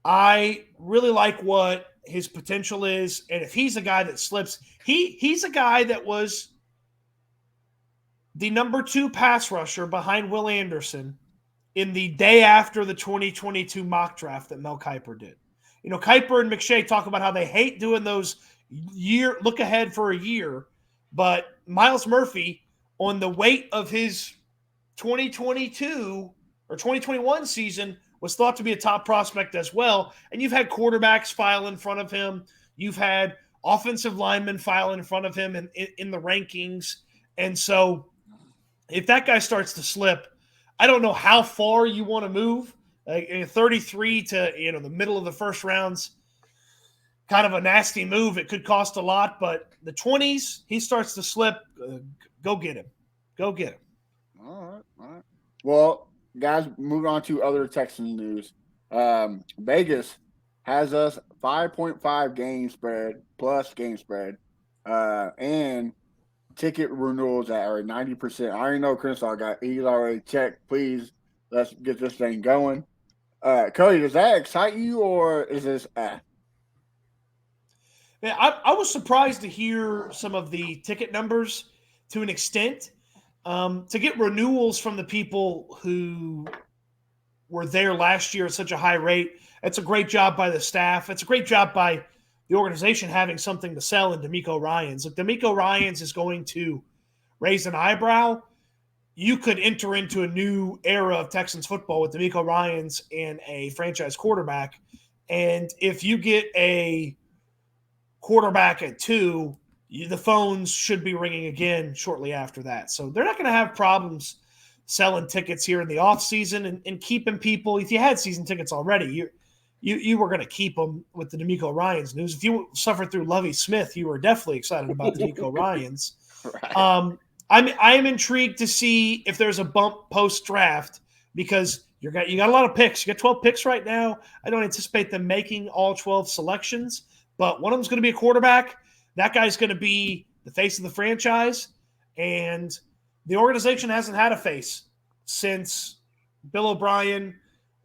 I really like what his potential is, and if he's a guy that slips, he's a guy that was the number 2 pass rusher behind Will Anderson in the day after the 2022 mock draft that Mel Kiper did. Kiper and McShay talk about how they hate doing those look ahead for a year, but Miles Murphy, on the weight of his 2022 or 2021 season, was thought to be a top prospect as well. And you've had quarterbacks file in front of him. You've had offensive linemen file in front of him in the rankings. And so if that guy starts to slip, I don't know how far you want to move. Like 33 to the middle of the first round's kind of a nasty move. It could cost a lot, but the 20s, he starts to slip. Go get him. Go get him. All right. Well, guys, moving on to other Texans news. Vegas has us 5.5 game spread plus game spread, and ticket renewals that are 90%. I already know Crenshaw he's already checked. Please, let's get this thing going. Cody, does that excite you or is this? Man, I was surprised to hear some of the ticket numbers to an extent. To get renewals from the people who were there last year at such a high rate, it's a great job by the staff. It's a great job by the organization having something to sell in DeMeco Ryans. Like DeMeco Ryans is going to raise an eyebrow, you could enter into a new era of Texans football with DeMeco Ryans and a franchise quarterback. And if you get a quarterback at 2, the phones should be ringing again shortly after that. So they're not going to have problems selling tickets here in the offseason and keeping people. If you had season tickets already, you were going to keep them with the DeMeco Ryans news. If you suffered through Lovie Smith, you were definitely excited about DeMeco Ryans. Right. I am intrigued to see if there's a bump post-draft because you got a lot of picks. You got 12 picks right now. I don't anticipate them making all 12 selections, but one of them's going to be a quarterback. That guy's going to be the face of the franchise, and the organization hasn't had a face since Bill O'Brien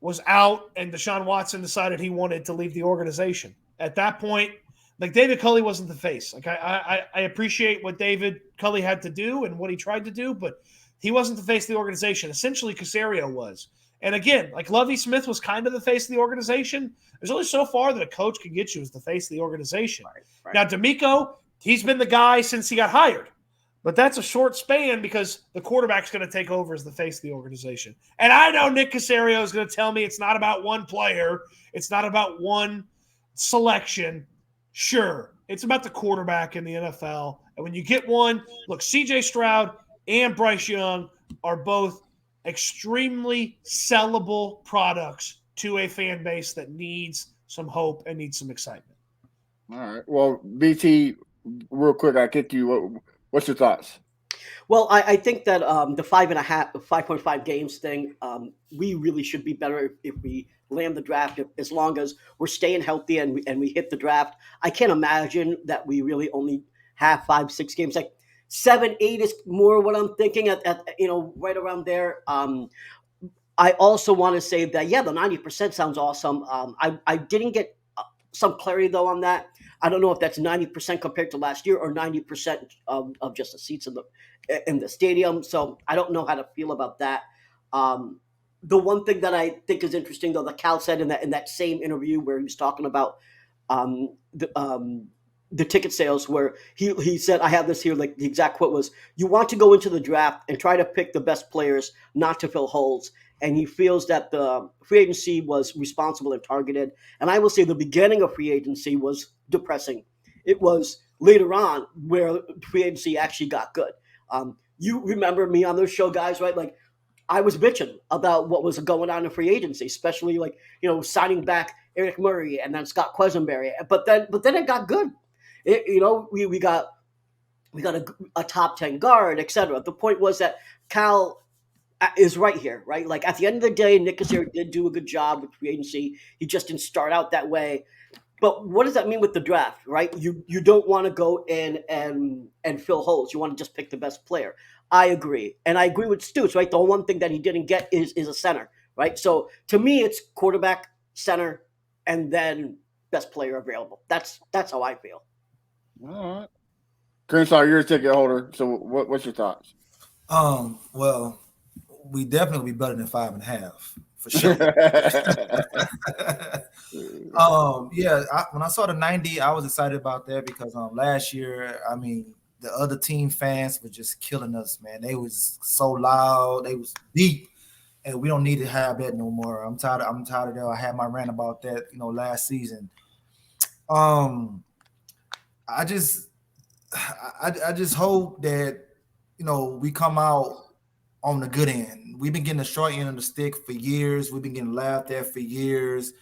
was out and Deshaun Watson decided he wanted to leave the organization. At that point, like David Culley wasn't the face. Like I appreciate what David Culley had to do and what he tried to do, but he wasn't the face of the organization. Essentially, Caserio was. And again, like Lovie Smith was kind of the face of the organization. There's only so far that a coach can get you as the face of the organization. Right. Now, DeMeco, he's been the guy since he got hired. But that's a short span because the quarterback's going to take over as the face of the organization. And I know Nick Caserio is going to tell me it's not about one player. It's not about one selection. Sure, it's about the quarterback in the NFL. And when you get one, look, CJ Stroud and Bryce Young are both extremely sellable products to a fan base that needs some hope and needs some excitement. All right. Well, BT, real quick, I get to you. What's your thoughts? Well, I think that the 5.5 games thing, we really should be better if we land the draft, as long as we're staying healthy and we hit the draft. I can't imagine that we really only have 5-6 games. Like 7-8 is more what I'm thinking at right around there. I also want to say that, the 90% sounds awesome. I didn't get some clarity though on that. I don't know if that's 90% compared to last year or 90% of just the seats in the stadium. So I don't know how to feel about that. The one thing that I think is interesting, though, that Cal said in that same interview where he was talking about the ticket sales, where he said, I have this here, like the exact quote was, "You want to go into the draft and try to pick the best players, not to fill holes." And he feels that the free agency was responsible and targeted. And I will say the beginning of free agency was depressing. It was later on where free agency actually got good. You remember me on those show, guys, right? Like, I was bitching about what was going on in free agency, especially signing back Eric Murray and then Scott Quesenberry. But then it got good. We got a top 10 guard, etc. The point was that Cal is right here, right? Like at the end of the day, Nick Caserio did do a good job with free agency. He just didn't start out that way. But what does that mean with the draft, right? You don't want to go in and fill holes. You want to just pick the best player. I agree. And I agree with Stoots, right? The one thing that he didn't get is a center, right? So to me, it's quarterback, center, and then best player available. That's how I feel. All right. Crenshaw, you're a ticket holder. So what's your thoughts? Well, we definitely be better than 5.5 for sure. When I saw the 90, I was excited about that because last year, I mean, the other team fans were just killing us, man. They was so loud, they was deep, and we don't need to have that no more. I'm tired of that. I had my rant about that, last season. I just hope that we come out on the good end. We've been getting the short end of the stick for years. We've been getting laughed at for years.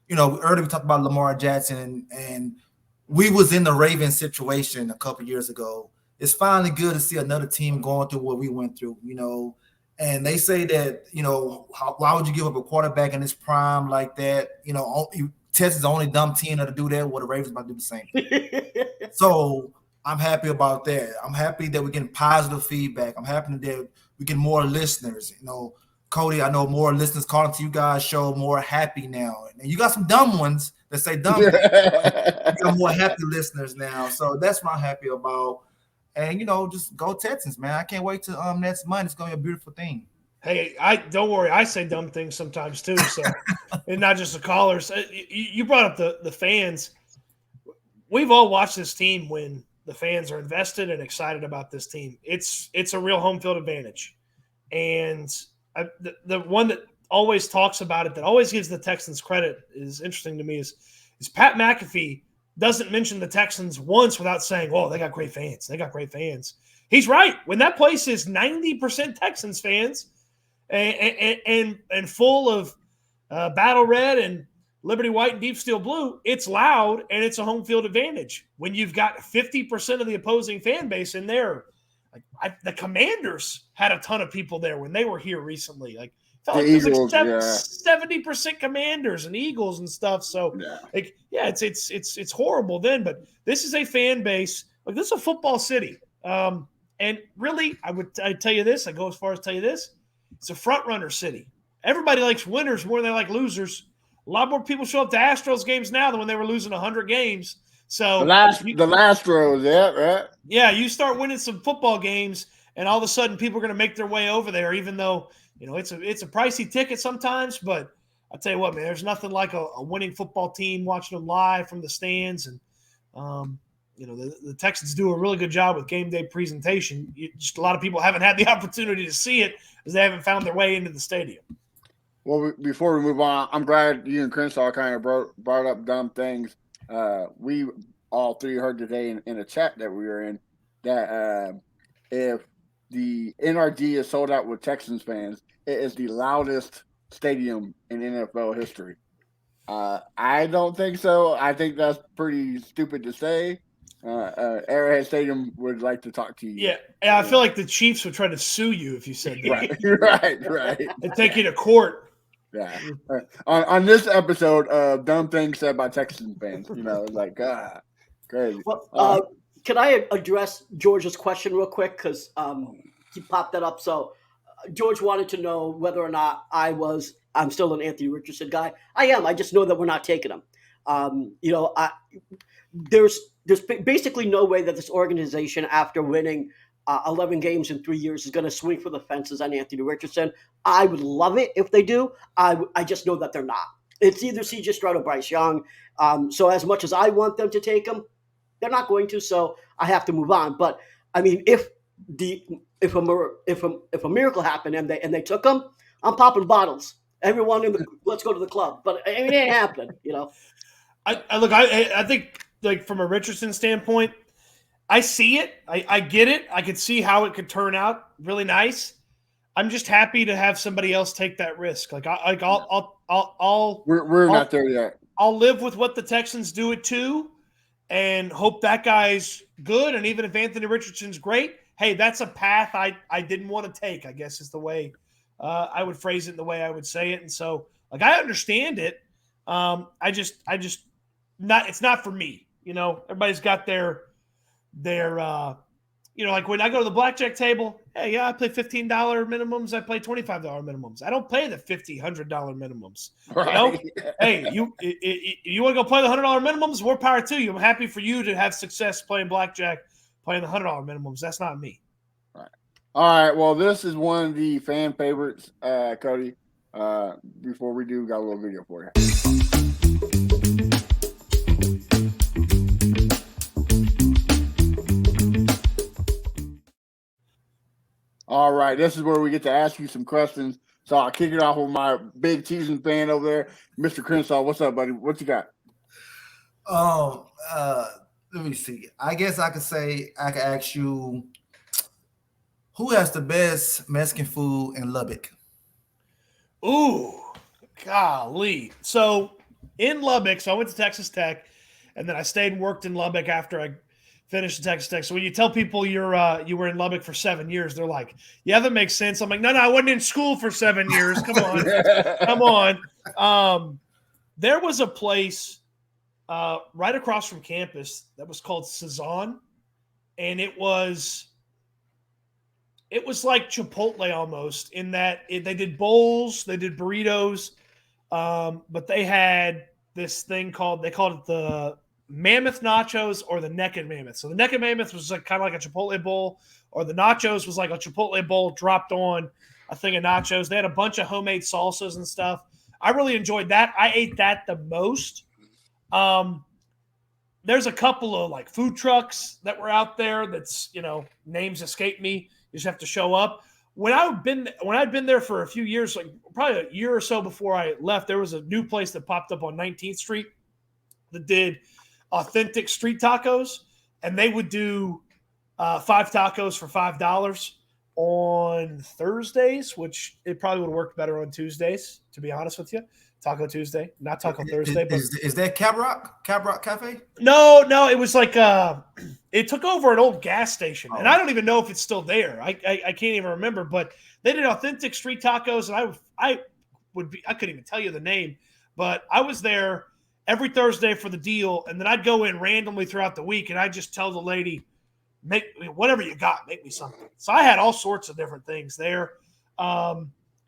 Earlier we talked about Lamar Jackson, and we was in the Ravens situation a couple years ago. It's finally good to see another team going through what we went through, And they say that, why would you give up a quarterback in his prime like that? Texas is the only dumb team that'll do that. Well, the Ravens about to do the same thing. So I'm happy about that. I'm happy that we're getting positive feedback. I'm happy that we get more listeners. Cody, I know more listeners calling to you guys show more happy now. And you got some dumb ones that say dumb. You got more happy listeners now. So that's what I'm happy about. And, just go Texans, man. I can't wait to next month. It's going to be a beautiful thing. Hey, don't worry. I say dumb things sometimes too. So, and not just the callers. You brought up the fans. We've all watched this team when the fans are invested and excited about this team. It's a real home field advantage. And the one that always talks about it, that always gives the Texans credit, is interesting to me, is Pat McAfee doesn't mention the Texans once without saying, oh, they got great fans. They got great fans. He's right. When that place is 90% Texans fans and full of Battle Red and Liberty White and Deep Steel Blue, it's loud and it's a home field advantage. When you've got 50% of the opposing fan base in there, the Commanders had a ton of people there when they were here recently. Like, felt like Eagles, 70% Commanders and Eagles and stuff. So, it's horrible then. But this is a fan base. Like, this is a football city. And really, I'd tell you this. I go as far as tell you this. It's a front runner city. Everybody likes winners more than they like losers. A lot more people show up to Astros games now than when they were losing 100 games. So the Astros, right? Yeah, you start winning some football games, and all of a sudden people are going to make their way over there, even though it's a pricey ticket sometimes. But I'll tell you what, man, there's nothing like a winning football team, watching them live from the stands, and the Texans do a really good job with game day presentation. Just a lot of people haven't had the opportunity to see it because they haven't found their way into the stadium. Well, before we move on, I'm glad you and Crenshaw kind of brought up dumb things. We all three heard today in a chat that we were in that if the NRG is sold out with Texans fans, it is the loudest stadium in NFL history. I don't think so. I think that's pretty stupid to say. Arrowhead Stadium would like to talk to you. Yeah, I feel like the Chiefs would try to sue you if you said that. Right. And take you to court. Yeah. On this episode of dumb things said by Texans fans, like crazy. Well, can I address George's question real quick because he popped that up? So George wanted to know whether or not I'm still an Anthony Richardson guy. I am. I just know that we're not taking him. There's basically no way that this organization, after winning 11 games in 3 years, is going to swing for the fences on Anthony Richardson. I would love it if they do. I just know that they're not. It's either CJ Stroud or Bryce Young. So as much as I want them to take him, they're not going to. So I have to move on. But I mean, if a miracle happened and they took him, I'm popping bottles. Everyone let's go to the club. But I mean, it ain't happening. I think, like, from a Richardson standpoint, I see it. I get it. I could see how it could turn out really nice. I'm just happy to have somebody else take that risk. We're not there yet. I'll live with what the Texans do it too, and hope that guy's good. And even if Anthony Richardson's great, hey, that's a path I didn't want to take, I guess is the way I would phrase it, the way I would say it. And so, like, I understand it. It's not for me. Everybody's got their like when I go to the blackjack table, hey, yeah, I play $15 minimums. I play $25 minimums. I don't play the $50, $100 minimums. Right. Hey, you want to go play the $100 minimums? More power to you. I'm happy for you to have success playing blackjack, playing the $100 minimums. That's not me. Right. All right. Well, this is one of the fan favorites, Cody. Before we do, got a little video for you. All right, this is where we get to ask you some questions. So I'll kick it off with my big season fan over there, Mr. Crenshaw. What's up, buddy? What you got? Let me see. I guess I could ask you, who has the best Mexican food in Lubbock? Ooh, golly. So in Lubbock, I went to Texas Tech, and then I stayed and worked in Lubbock after I finished at Texas Tech. So when you tell people you were in Lubbock for 7 years, they're like, yeah, that makes sense. I'm like, no, I wasn't in school for 7 years. Come on. There was a place right across from campus that was called Cezanne, and it was like Chipotle almost, in that they did bowls, they did burritos, but they had this thing called the Mammoth Nachos or the Naked Mammoth. So the Naked Mammoth was like kind of like a Chipotle bowl, or the nachos was like a Chipotle bowl dropped on a thing of nachos. They had a bunch of homemade salsas and stuff. I really enjoyed that. I ate that the most. There's a couple of like food trucks that were out there that's, names escape me. You just have to show up. when I'd been there for a few years, like probably a year or so before I left, there was a new place that popped up on 19th Street that did authentic street tacos, and they would do 5 tacos for $5 on Thursdays, which it probably would work better on Tuesdays, to be honest with you. Taco Tuesday, not Taco Thursday. But Is that Cab Rock Cafe? No, it was like it took over an old gas station, and I don't even know if it's still there. I can't even remember, but they did authentic street tacos, and I couldn't even tell you the name, but I was there every Thursday for the deal, and then I'd go in randomly throughout the week, and I'd just tell the lady, make whatever you got, make me something. So I had all sorts of different things there.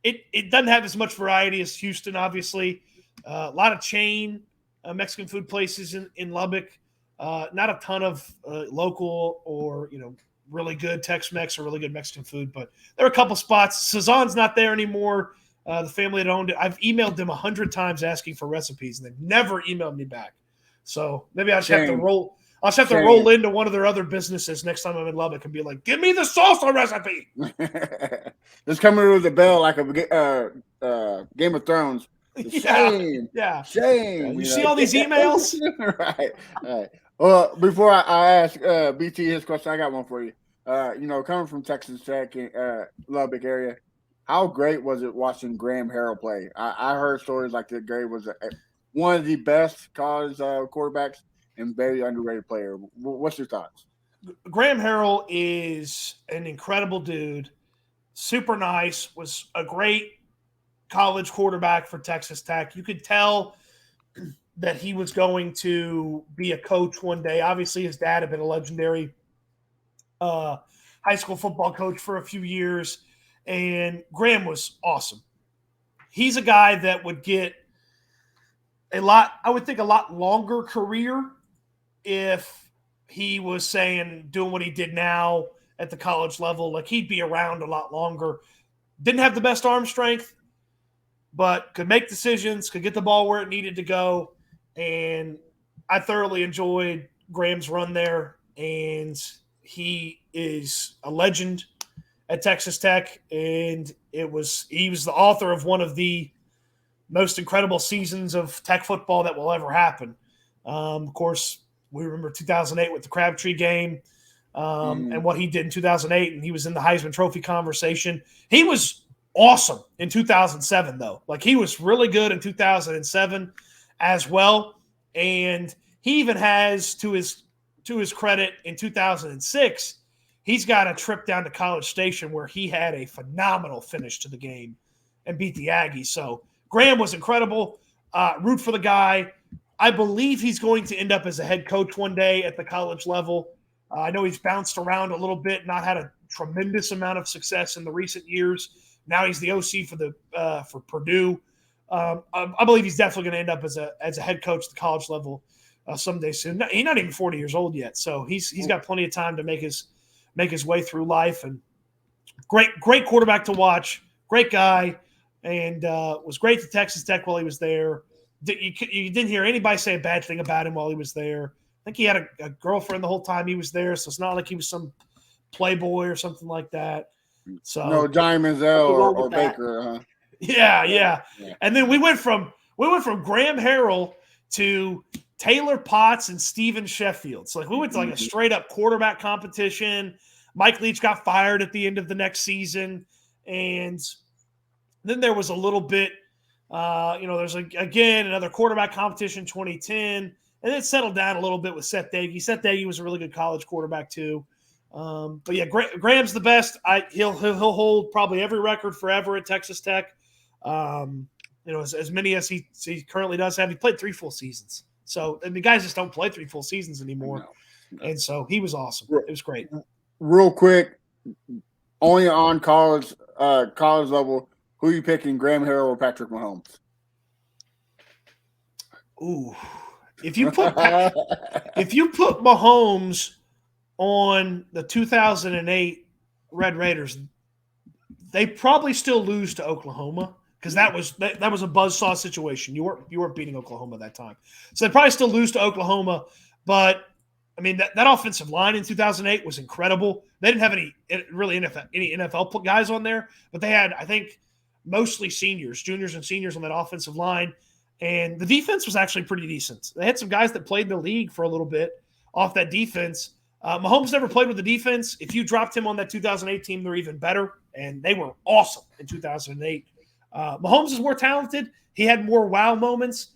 It doesn't have as much variety as Houston, obviously. A lot of chain Mexican food places in Lubbock. Not a ton of local or really good Tex-Mex or really good Mexican food, but there are a couple spots. Cezanne's not there anymore. The family that owned it. I've emailed them 100 times asking for recipes, and they've never emailed me back. So maybe I just have to roll. I'll just have to roll into one of their other businesses next time I'm in Lubbock and be like, "Give me the salsa recipe." Just coming with the bell like a Game of Thrones. Shame. Shame. You see all these emails? Right. Well, before I ask BT his question, I got one for you. Coming from Texas Tech, Lubbock area, how great was it watching Graham Harrell play? I heard stories like that. Gray was one of the best college quarterbacks and very underrated player. What's your thoughts? Graham Harrell is an incredible dude, super nice, was a great college quarterback for Texas Tech. You could tell that he was going to be a coach one day. Obviously, his dad had been a legendary high school football coach for a few years, and Graham was awesome. He's a guy that would get a lot longer career if he was doing what he did now at the college level. Like, he'd be around a lot longer. Didn't have the best arm strength, but could make decisions, could get the ball where it needed to go. And I thoroughly enjoyed Graham's run there. And he is a legend at Texas Tech. And he was the author of one of the most incredible seasons of Tech football that will ever happen. Of course, we remember 2008 with the Crabtree game and what he did in 2008, and he was in the Heisman Trophy conversation. He was awesome in 2007, though. Like, he was really good in 2007 as well, and he even has, to his credit, in 2006, he's got a trip down to College Station where he had a phenomenal finish to the game and beat the Aggies. So Graham was incredible. Root for the guy. I believe he's going to end up as a head coach one day at the college level. I know he's bounced around a little bit, not had a tremendous amount of success in the recent years. Now he's the OC for Purdue. I believe he's definitely going to end up as a head coach at the college level someday soon. He's not even 40 years old yet, so he's got plenty of time to make his way through life. And great quarterback to watch, great guy, and was great to Texas Tech while he was there. You didn't hear anybody say a bad thing about him while he was there. I think he had a girlfriend the whole time he was there, so it's not like he was some playboy or something like that. So no Johnny Manziel or Baker, huh? Yeah. And then we went from Graham Harrell to Taylor Potts and Steven Sheffield. So we went to a straight up quarterback competition. Mike Leach got fired at the end of the next season, and then there was a little bit. There's again another quarterback competition 2010, and it settled down a little bit with Seth Doege. Seth Doege was a really good college quarterback too. But yeah, Graham's the best. He'll hold probably every record forever at Texas Tech. As many as he currently does have. He played 3 full seasons. So the guys just don't play 3 full seasons anymore. No. And so he was awesome. It was great. Real quick, only on college level, who are you picking, Graham Harrell or Patrick Mahomes? Ooh, if you put Mahomes on the 2008 Red Raiders, they probably still lose to Oklahoma because that was a buzzsaw situation. You weren't beating Oklahoma that time, so they probably still lose to Oklahoma. But I mean, that offensive line in 2008 was incredible. They didn't have any NFL guys on there, but they had, I think, mostly juniors and seniors on that offensive line. And the defense was actually pretty decent. They had some guys that played in the league for a little bit off that defense. Mahomes never played with the defense. If you dropped him on that 2008 team, they're even better. And they were awesome in 2008. Mahomes is more talented. He had more wow moments.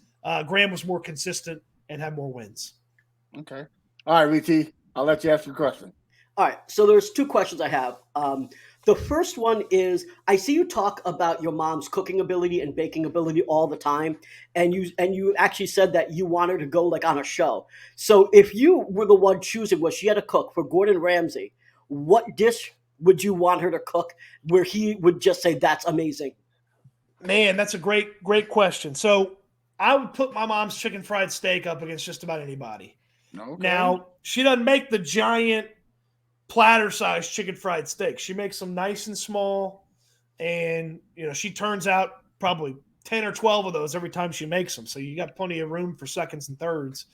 Graham was more consistent and had more wins. Okay. All right, VT, I'll let you ask your question. All right, so there's two questions I have. The first one is, I see you talk about your mom's cooking ability and baking ability all the time, and you actually said that you want her to go like on a show. So if you were the one choosing what she had to cook for Gordon Ramsay, what dish would you want her to cook where he would just say, that's amazing? Man, that's a great question. So I would put my mom's chicken fried steak up against just about anybody. Okay. Now, she doesn't make the giant platter-sized chicken fried steak. She makes them nice and small, and she turns out probably 10 or 12 of those every time she makes them. So you got plenty of room for seconds and thirds.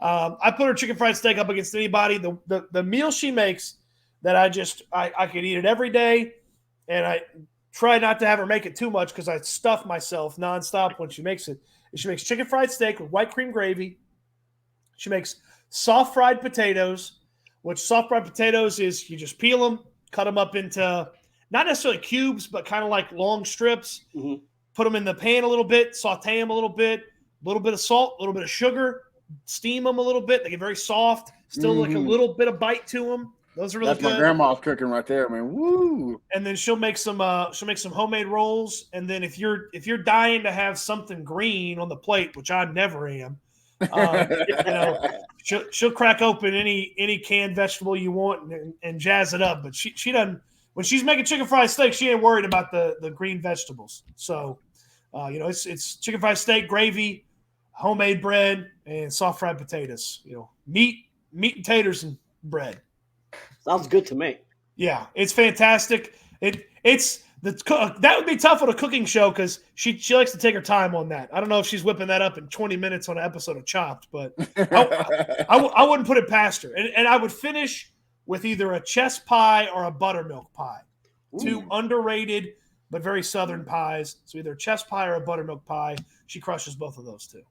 I put her chicken fried steak up against anybody. The meal she makes that I could eat it every day, and I try not to have her make it too much because I stuff myself nonstop when she makes it. She makes chicken fried steak with white cream gravy. She makes soft fried potatoes, which soft fried potatoes is you just peel them, cut them up into not necessarily cubes, but kind of like long strips. Mm-hmm. Put them in the pan a little bit, saute them a little bit of salt, a little bit of sugar, steam them a little bit. They get very soft, still like a little bit of bite to them. Those are really good. That's my grandma's cooking right there, man. Woo! And then she'll make some homemade rolls. And then if you're dying to have something green on the plate, which I never am, she'll crack open any canned vegetable you want and jazz it up. But she doesn't. When she's making chicken fried steak, she ain't worried about the green vegetables. So, it's chicken fried steak, gravy, homemade bread, and soft fried potatoes. Meat and taters and bread. Sounds good to me. Yeah, it's fantastic. That would be tough on a cooking show because she likes to take her time on that. I don't know if she's whipping that up in 20 minutes on an episode of Chopped, but I wouldn't put it past her. And I would finish with either a chess pie or a buttermilk pie. Ooh. Two underrated but very southern pies. So either a chess pie or a buttermilk pie. She crushes both of those two.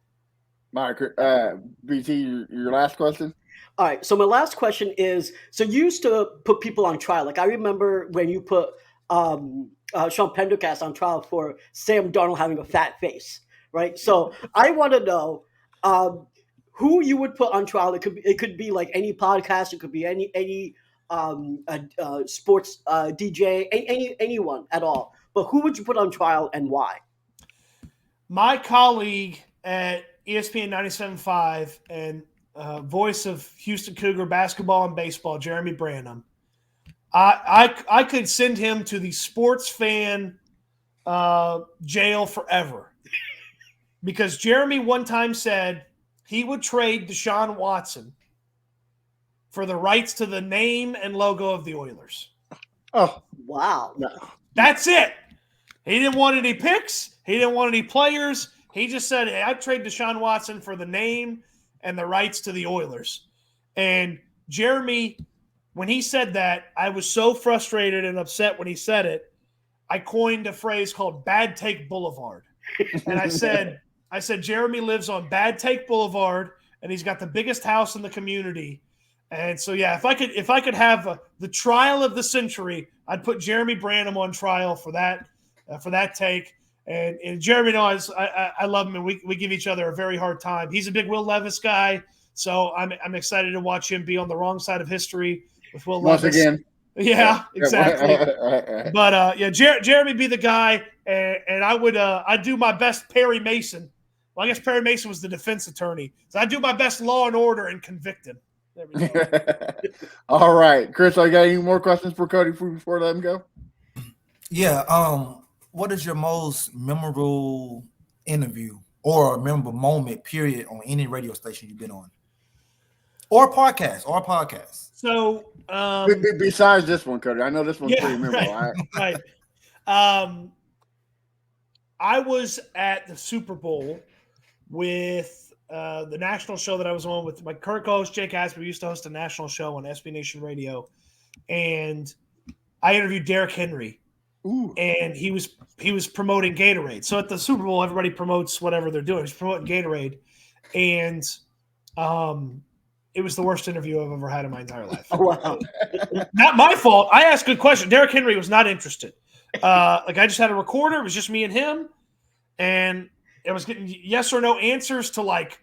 All right, BT, your last question? All right, so my last question is, so you used to put people on trial. Like I remember when you put Sean Pendergast on trial for Sam Darnold having a fat face, right? So I want to know who you would put on trial. It could be like any podcast. It could be any sports DJ, anyone at all. But who would you put on trial and why? My colleague at ESPN 97.5 and voice of Houston Cougar basketball and baseball, Jeremy Branham. I could send him to the sports fan jail forever because Jeremy one time said he would trade Deshaun Watson for the rights to the name and logo of the Oilers. Oh, wow. No. That's it. He didn't want any picks. He didn't want any players. He just said, hey, I'd trade Deshaun Watson for the name and the rights to the Oilers. And Jeremy, when he said that, I was so frustrated and upset when he said it, I coined a phrase called Bad Take Boulevard. And I said, Jeremy lives on Bad Take Boulevard, and he's got the biggest house in the community. And so, yeah, if I could have the trial of the century, I'd put Jeremy Branham on trial for that take. And Jeremy knows I love him, and we give each other a very hard time. He's a big Will Levis guy, so I'm excited to watch him be on the wrong side of history with Will Levis. Once again. Yeah, exactly. But Jeremy be the guy, and I'd do my best Perry Mason. Well, I guess Perry Mason was the defense attorney, so I'd do my best Law and Order and convict him. There we go. All right, Chris, I got any more questions for Cody before I let him go? Yeah. What is your most memorable interview or memorable moment, period, on any radio station you've been on? Or podcast? So besides this one, Cody, I know this one's pretty memorable. Right. I was at the Super Bowl with the national show that I was on with my current co-host Jake Asper. We used to host a national show on SB Nation Radio, and I interviewed Derrick Henry. Ooh. And he was promoting Gatorade. So at the Super Bowl, everybody promotes whatever they're doing. He's promoting Gatorade, and it was the worst interview I've ever had in my entire life. Oh, wow. Not my fault. I asked a good question. Derrick Henry was not interested. I just had a recorder. It was just me and him, and I was getting yes or no answers to like,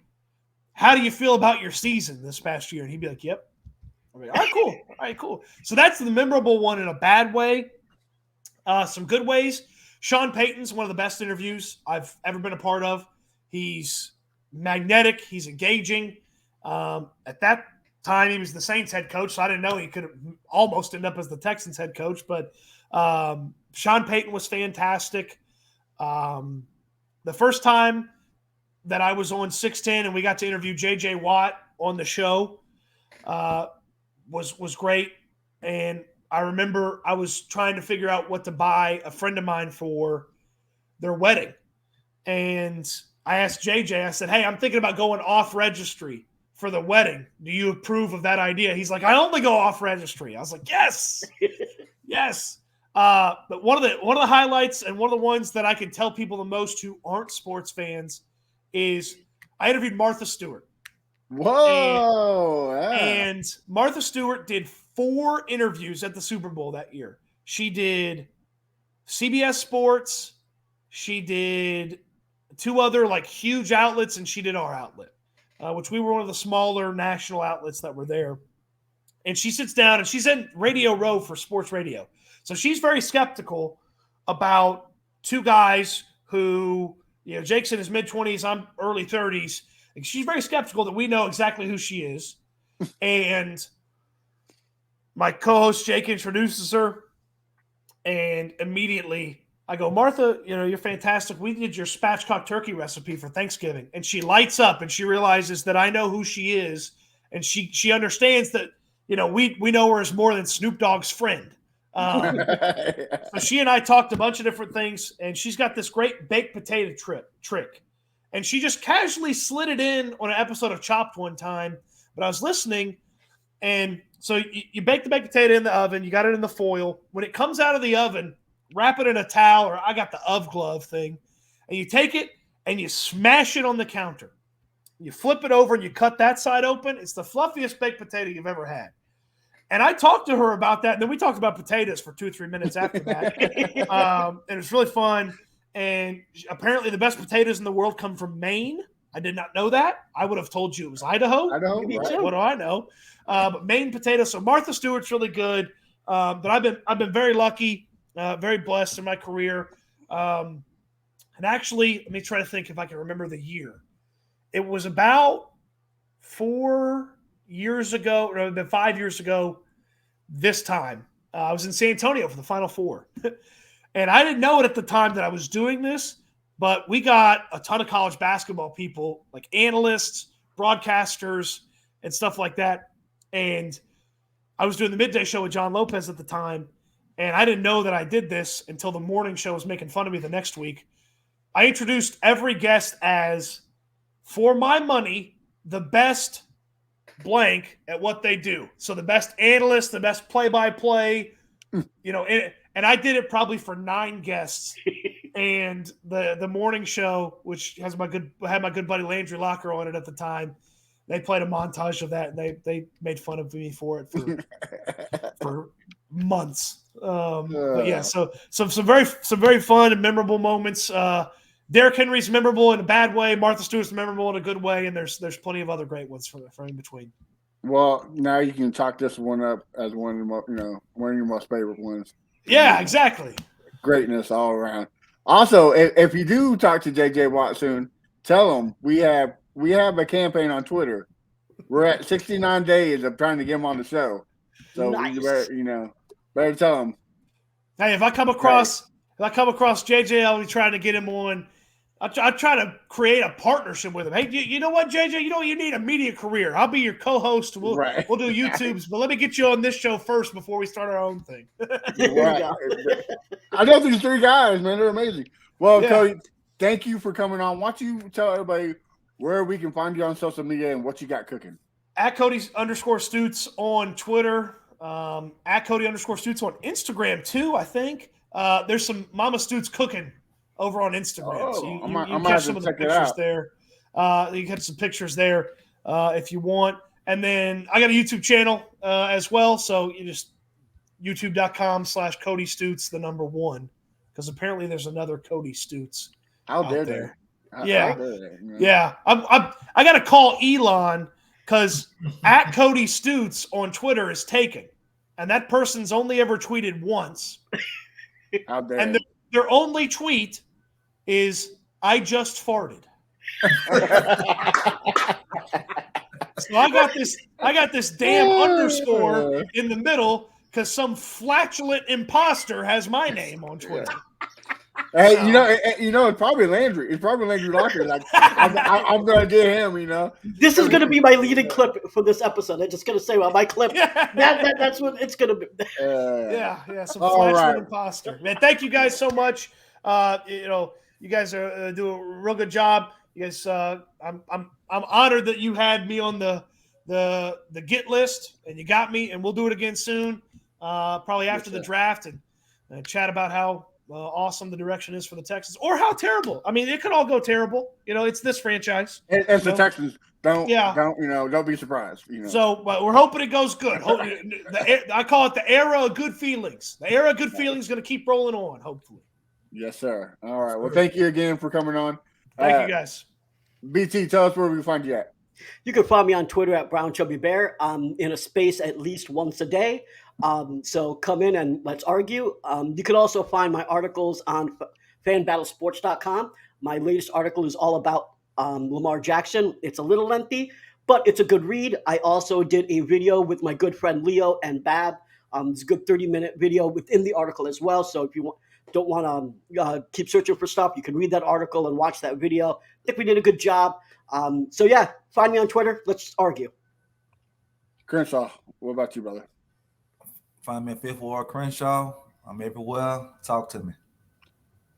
how do you feel about your season this past year? And he'd be like, "Yep." I'm like, all right, cool. So that's the memorable one in a bad way. Some good ways. Sean Payton's one of the best interviews I've ever been a part of. He's magnetic. He's engaging. At that time, he was the Saints head coach, so I didn't know he could almost end up as the Texans head coach. But Sean Payton was fantastic. The first time that I was on 610 and we got to interview J.J. Watt on the show was great. And I remember I was trying to figure out what to buy a friend of mine for their wedding. And I asked JJ, I said, "Hey, I'm thinking about going off registry for the wedding. Do you approve of that idea?" He's like, "I only go off registry." I was like, "Yes." Yes. But one of the highlights and one of the ones that I can tell people the most who aren't sports fans is I interviewed Martha Stewart. Whoa. And Martha Stewart did 4 interviews at the Super Bowl that year. She did CBS Sports. She did 2 other like huge outlets, and she did our outlet, which we were one of the smaller national outlets that were there. And she sits down, and she's in Radio Row for sports radio. So she's very skeptical about 2 guys who, Jake's in his mid-20s, I'm early 30s. And she's very skeptical that we know exactly who she is. And my co-host Jake introduces her, and immediately I go, "Martha, you're fantastic. We did your spatchcock turkey recipe for Thanksgiving." And she lights up, and she realizes that I know who she is, and she understands that we know her as more than Snoop Dogg's friend. So she and I talked a bunch of different things, and she's got this great baked potato trick, and she just casually slid it in on an episode of Chopped one time. But I was listening, and so you bake the baked potato in the oven. You got it in the foil. When it comes out of the oven, wrap it in a towel, or I got the Ov glove thing, and you take it and you smash it on the counter. You flip it over and you cut that side open. It's the fluffiest baked potato you've ever had. And I talked to her about that, and then we talked about potatoes for 2 or 3 minutes after that. And it was really fun. And apparently the best potatoes in the world come from Maine. I did not know that. I would have told you it was Idaho. Right. What do I know? But Maine potatoes. So Martha Stewart's really good. But I've been very lucky, very blessed in my career. And actually, let me try to think if I can remember the year. It was about 4 years ago, or it had been 5 years ago this time. I was in San Antonio for the Final Four. And I didn't know it at the time that I was doing this, but we got a ton of college basketball people, like analysts, broadcasters, and stuff like that. And I was doing the midday show with John Lopez at the time, and I didn't know that I did this until the morning show was making fun of me the next week. I introduced every guest as, for my money, the best blank at what they do. So the best analyst, the best play-by-play, and I did it probably for 9 guests. And the morning show, which had my good buddy Landry Locker on it at the time, they played a montage of that, and they made fun of me for it for months. But yeah, so some very fun and memorable moments. Derrick Henry's memorable in a bad way. Martha Stewart's memorable in a good way, and there's plenty of other great ones for in between. Well, now you can chalk this one up as one of your most favorite ones. Yeah, exactly. Greatness all around. Also, if you do talk to JJ Watt soon, tell him we have a campaign on Twitter. We're at 69 days of trying to get him on the show. So Nice. you better tell him. Hey, if I come across JJ, I'll be trying to get him on. I try to create a partnership with him. Hey, you know what, JJ? You need a media career. I'll be your co-host. We'll do YouTubes, but let me get you on this show first before we start our own thing. Right. I know these 3 guys, man. They're amazing. Well, Yeah. Cody, thank you for coming on. Why don't you tell everybody where we can find you on social media and what you got cooking. At Cody_Stoots on Twitter. At Cody_Stoots on Instagram too, I think. There's some Mama Stoots cooking over on Instagram. So you catch some of the pictures there. You catch some pictures there if you want. And then I got a YouTube channel as well. So you just youtube.com/Cody Stoots, the number 1. Because apparently there's another Cody Stoots. How dare there. they? Yeah. How dare they, man? Yeah. I got to call Elon because at Cody Stoots on Twitter is taken. And that person's only ever tweeted once. How dare and their only tweet is, I just farted. So I got this damn underscore in the middle because some flatulent imposter has my name on Twitter. Hey, you know, it's probably Landry. It's probably Landry Locker. Like, I'm gonna get him. You know, this is gonna be my leading clip for this episode. I'm just gonna say, well, my clip. That's what it's gonna be. Yeah. Some flatulent imposter. Man, thank you guys so much. You guys are do a real good job. You guys, I'm honored that you had me on the get list and you got me, and we'll do it again soon. Probably after the draft and chat about how awesome the direction is for the Texans, or how terrible. I mean, it could all go terrible. It's this franchise. It's the Texans. Don't be surprised. So, but we're hoping it goes good. I call it the era of good feelings. The era of good feelings is going to keep rolling on, hopefully. Yes, sir. All right. Well, thank you again for coming on. Thank you, guys. BT, tell us where we can find you at. You can find me on Twitter at BrownChubbyBear. I'm in a space at least once a day. So come in and let's argue. You can also find my articles on fanbattlesports.com. My latest article is all about Lamar Jackson. It's a little lengthy, but it's a good read. I also did a video with my good friend Leo and Bab. It's a good 30-minute video within the article as well. So if you don't want to keep searching for stuff, you can read that article and watch that video. I think we did a good job. So yeah, find me on Twitter. Let's argue. Crenshaw, what about you, brother? Find me at Fifth Ward Crenshaw. I'm everywhere. Talk to me.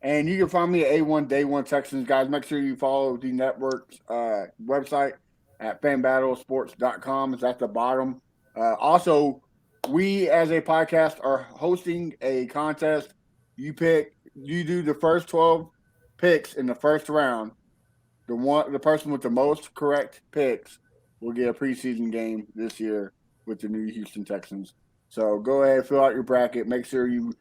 And you can find me at A1 Day One Texans, guys. Make sure you follow the network's website at fanbattlesports.com. It's at the bottom. Also, we as a podcast are hosting a contest. You do the first 12 picks in the first round. The person with the most correct picks will get a preseason game this year with the new Houston Texans. So go ahead, fill out your bracket. Make sure you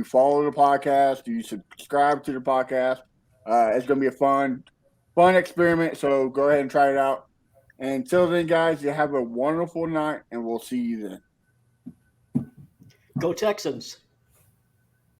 follow the podcast. You subscribe to the podcast. It's going to be a fun experiment. So go ahead and try it out. And until then, guys, you have a wonderful night, and we'll see you then. Go Texans.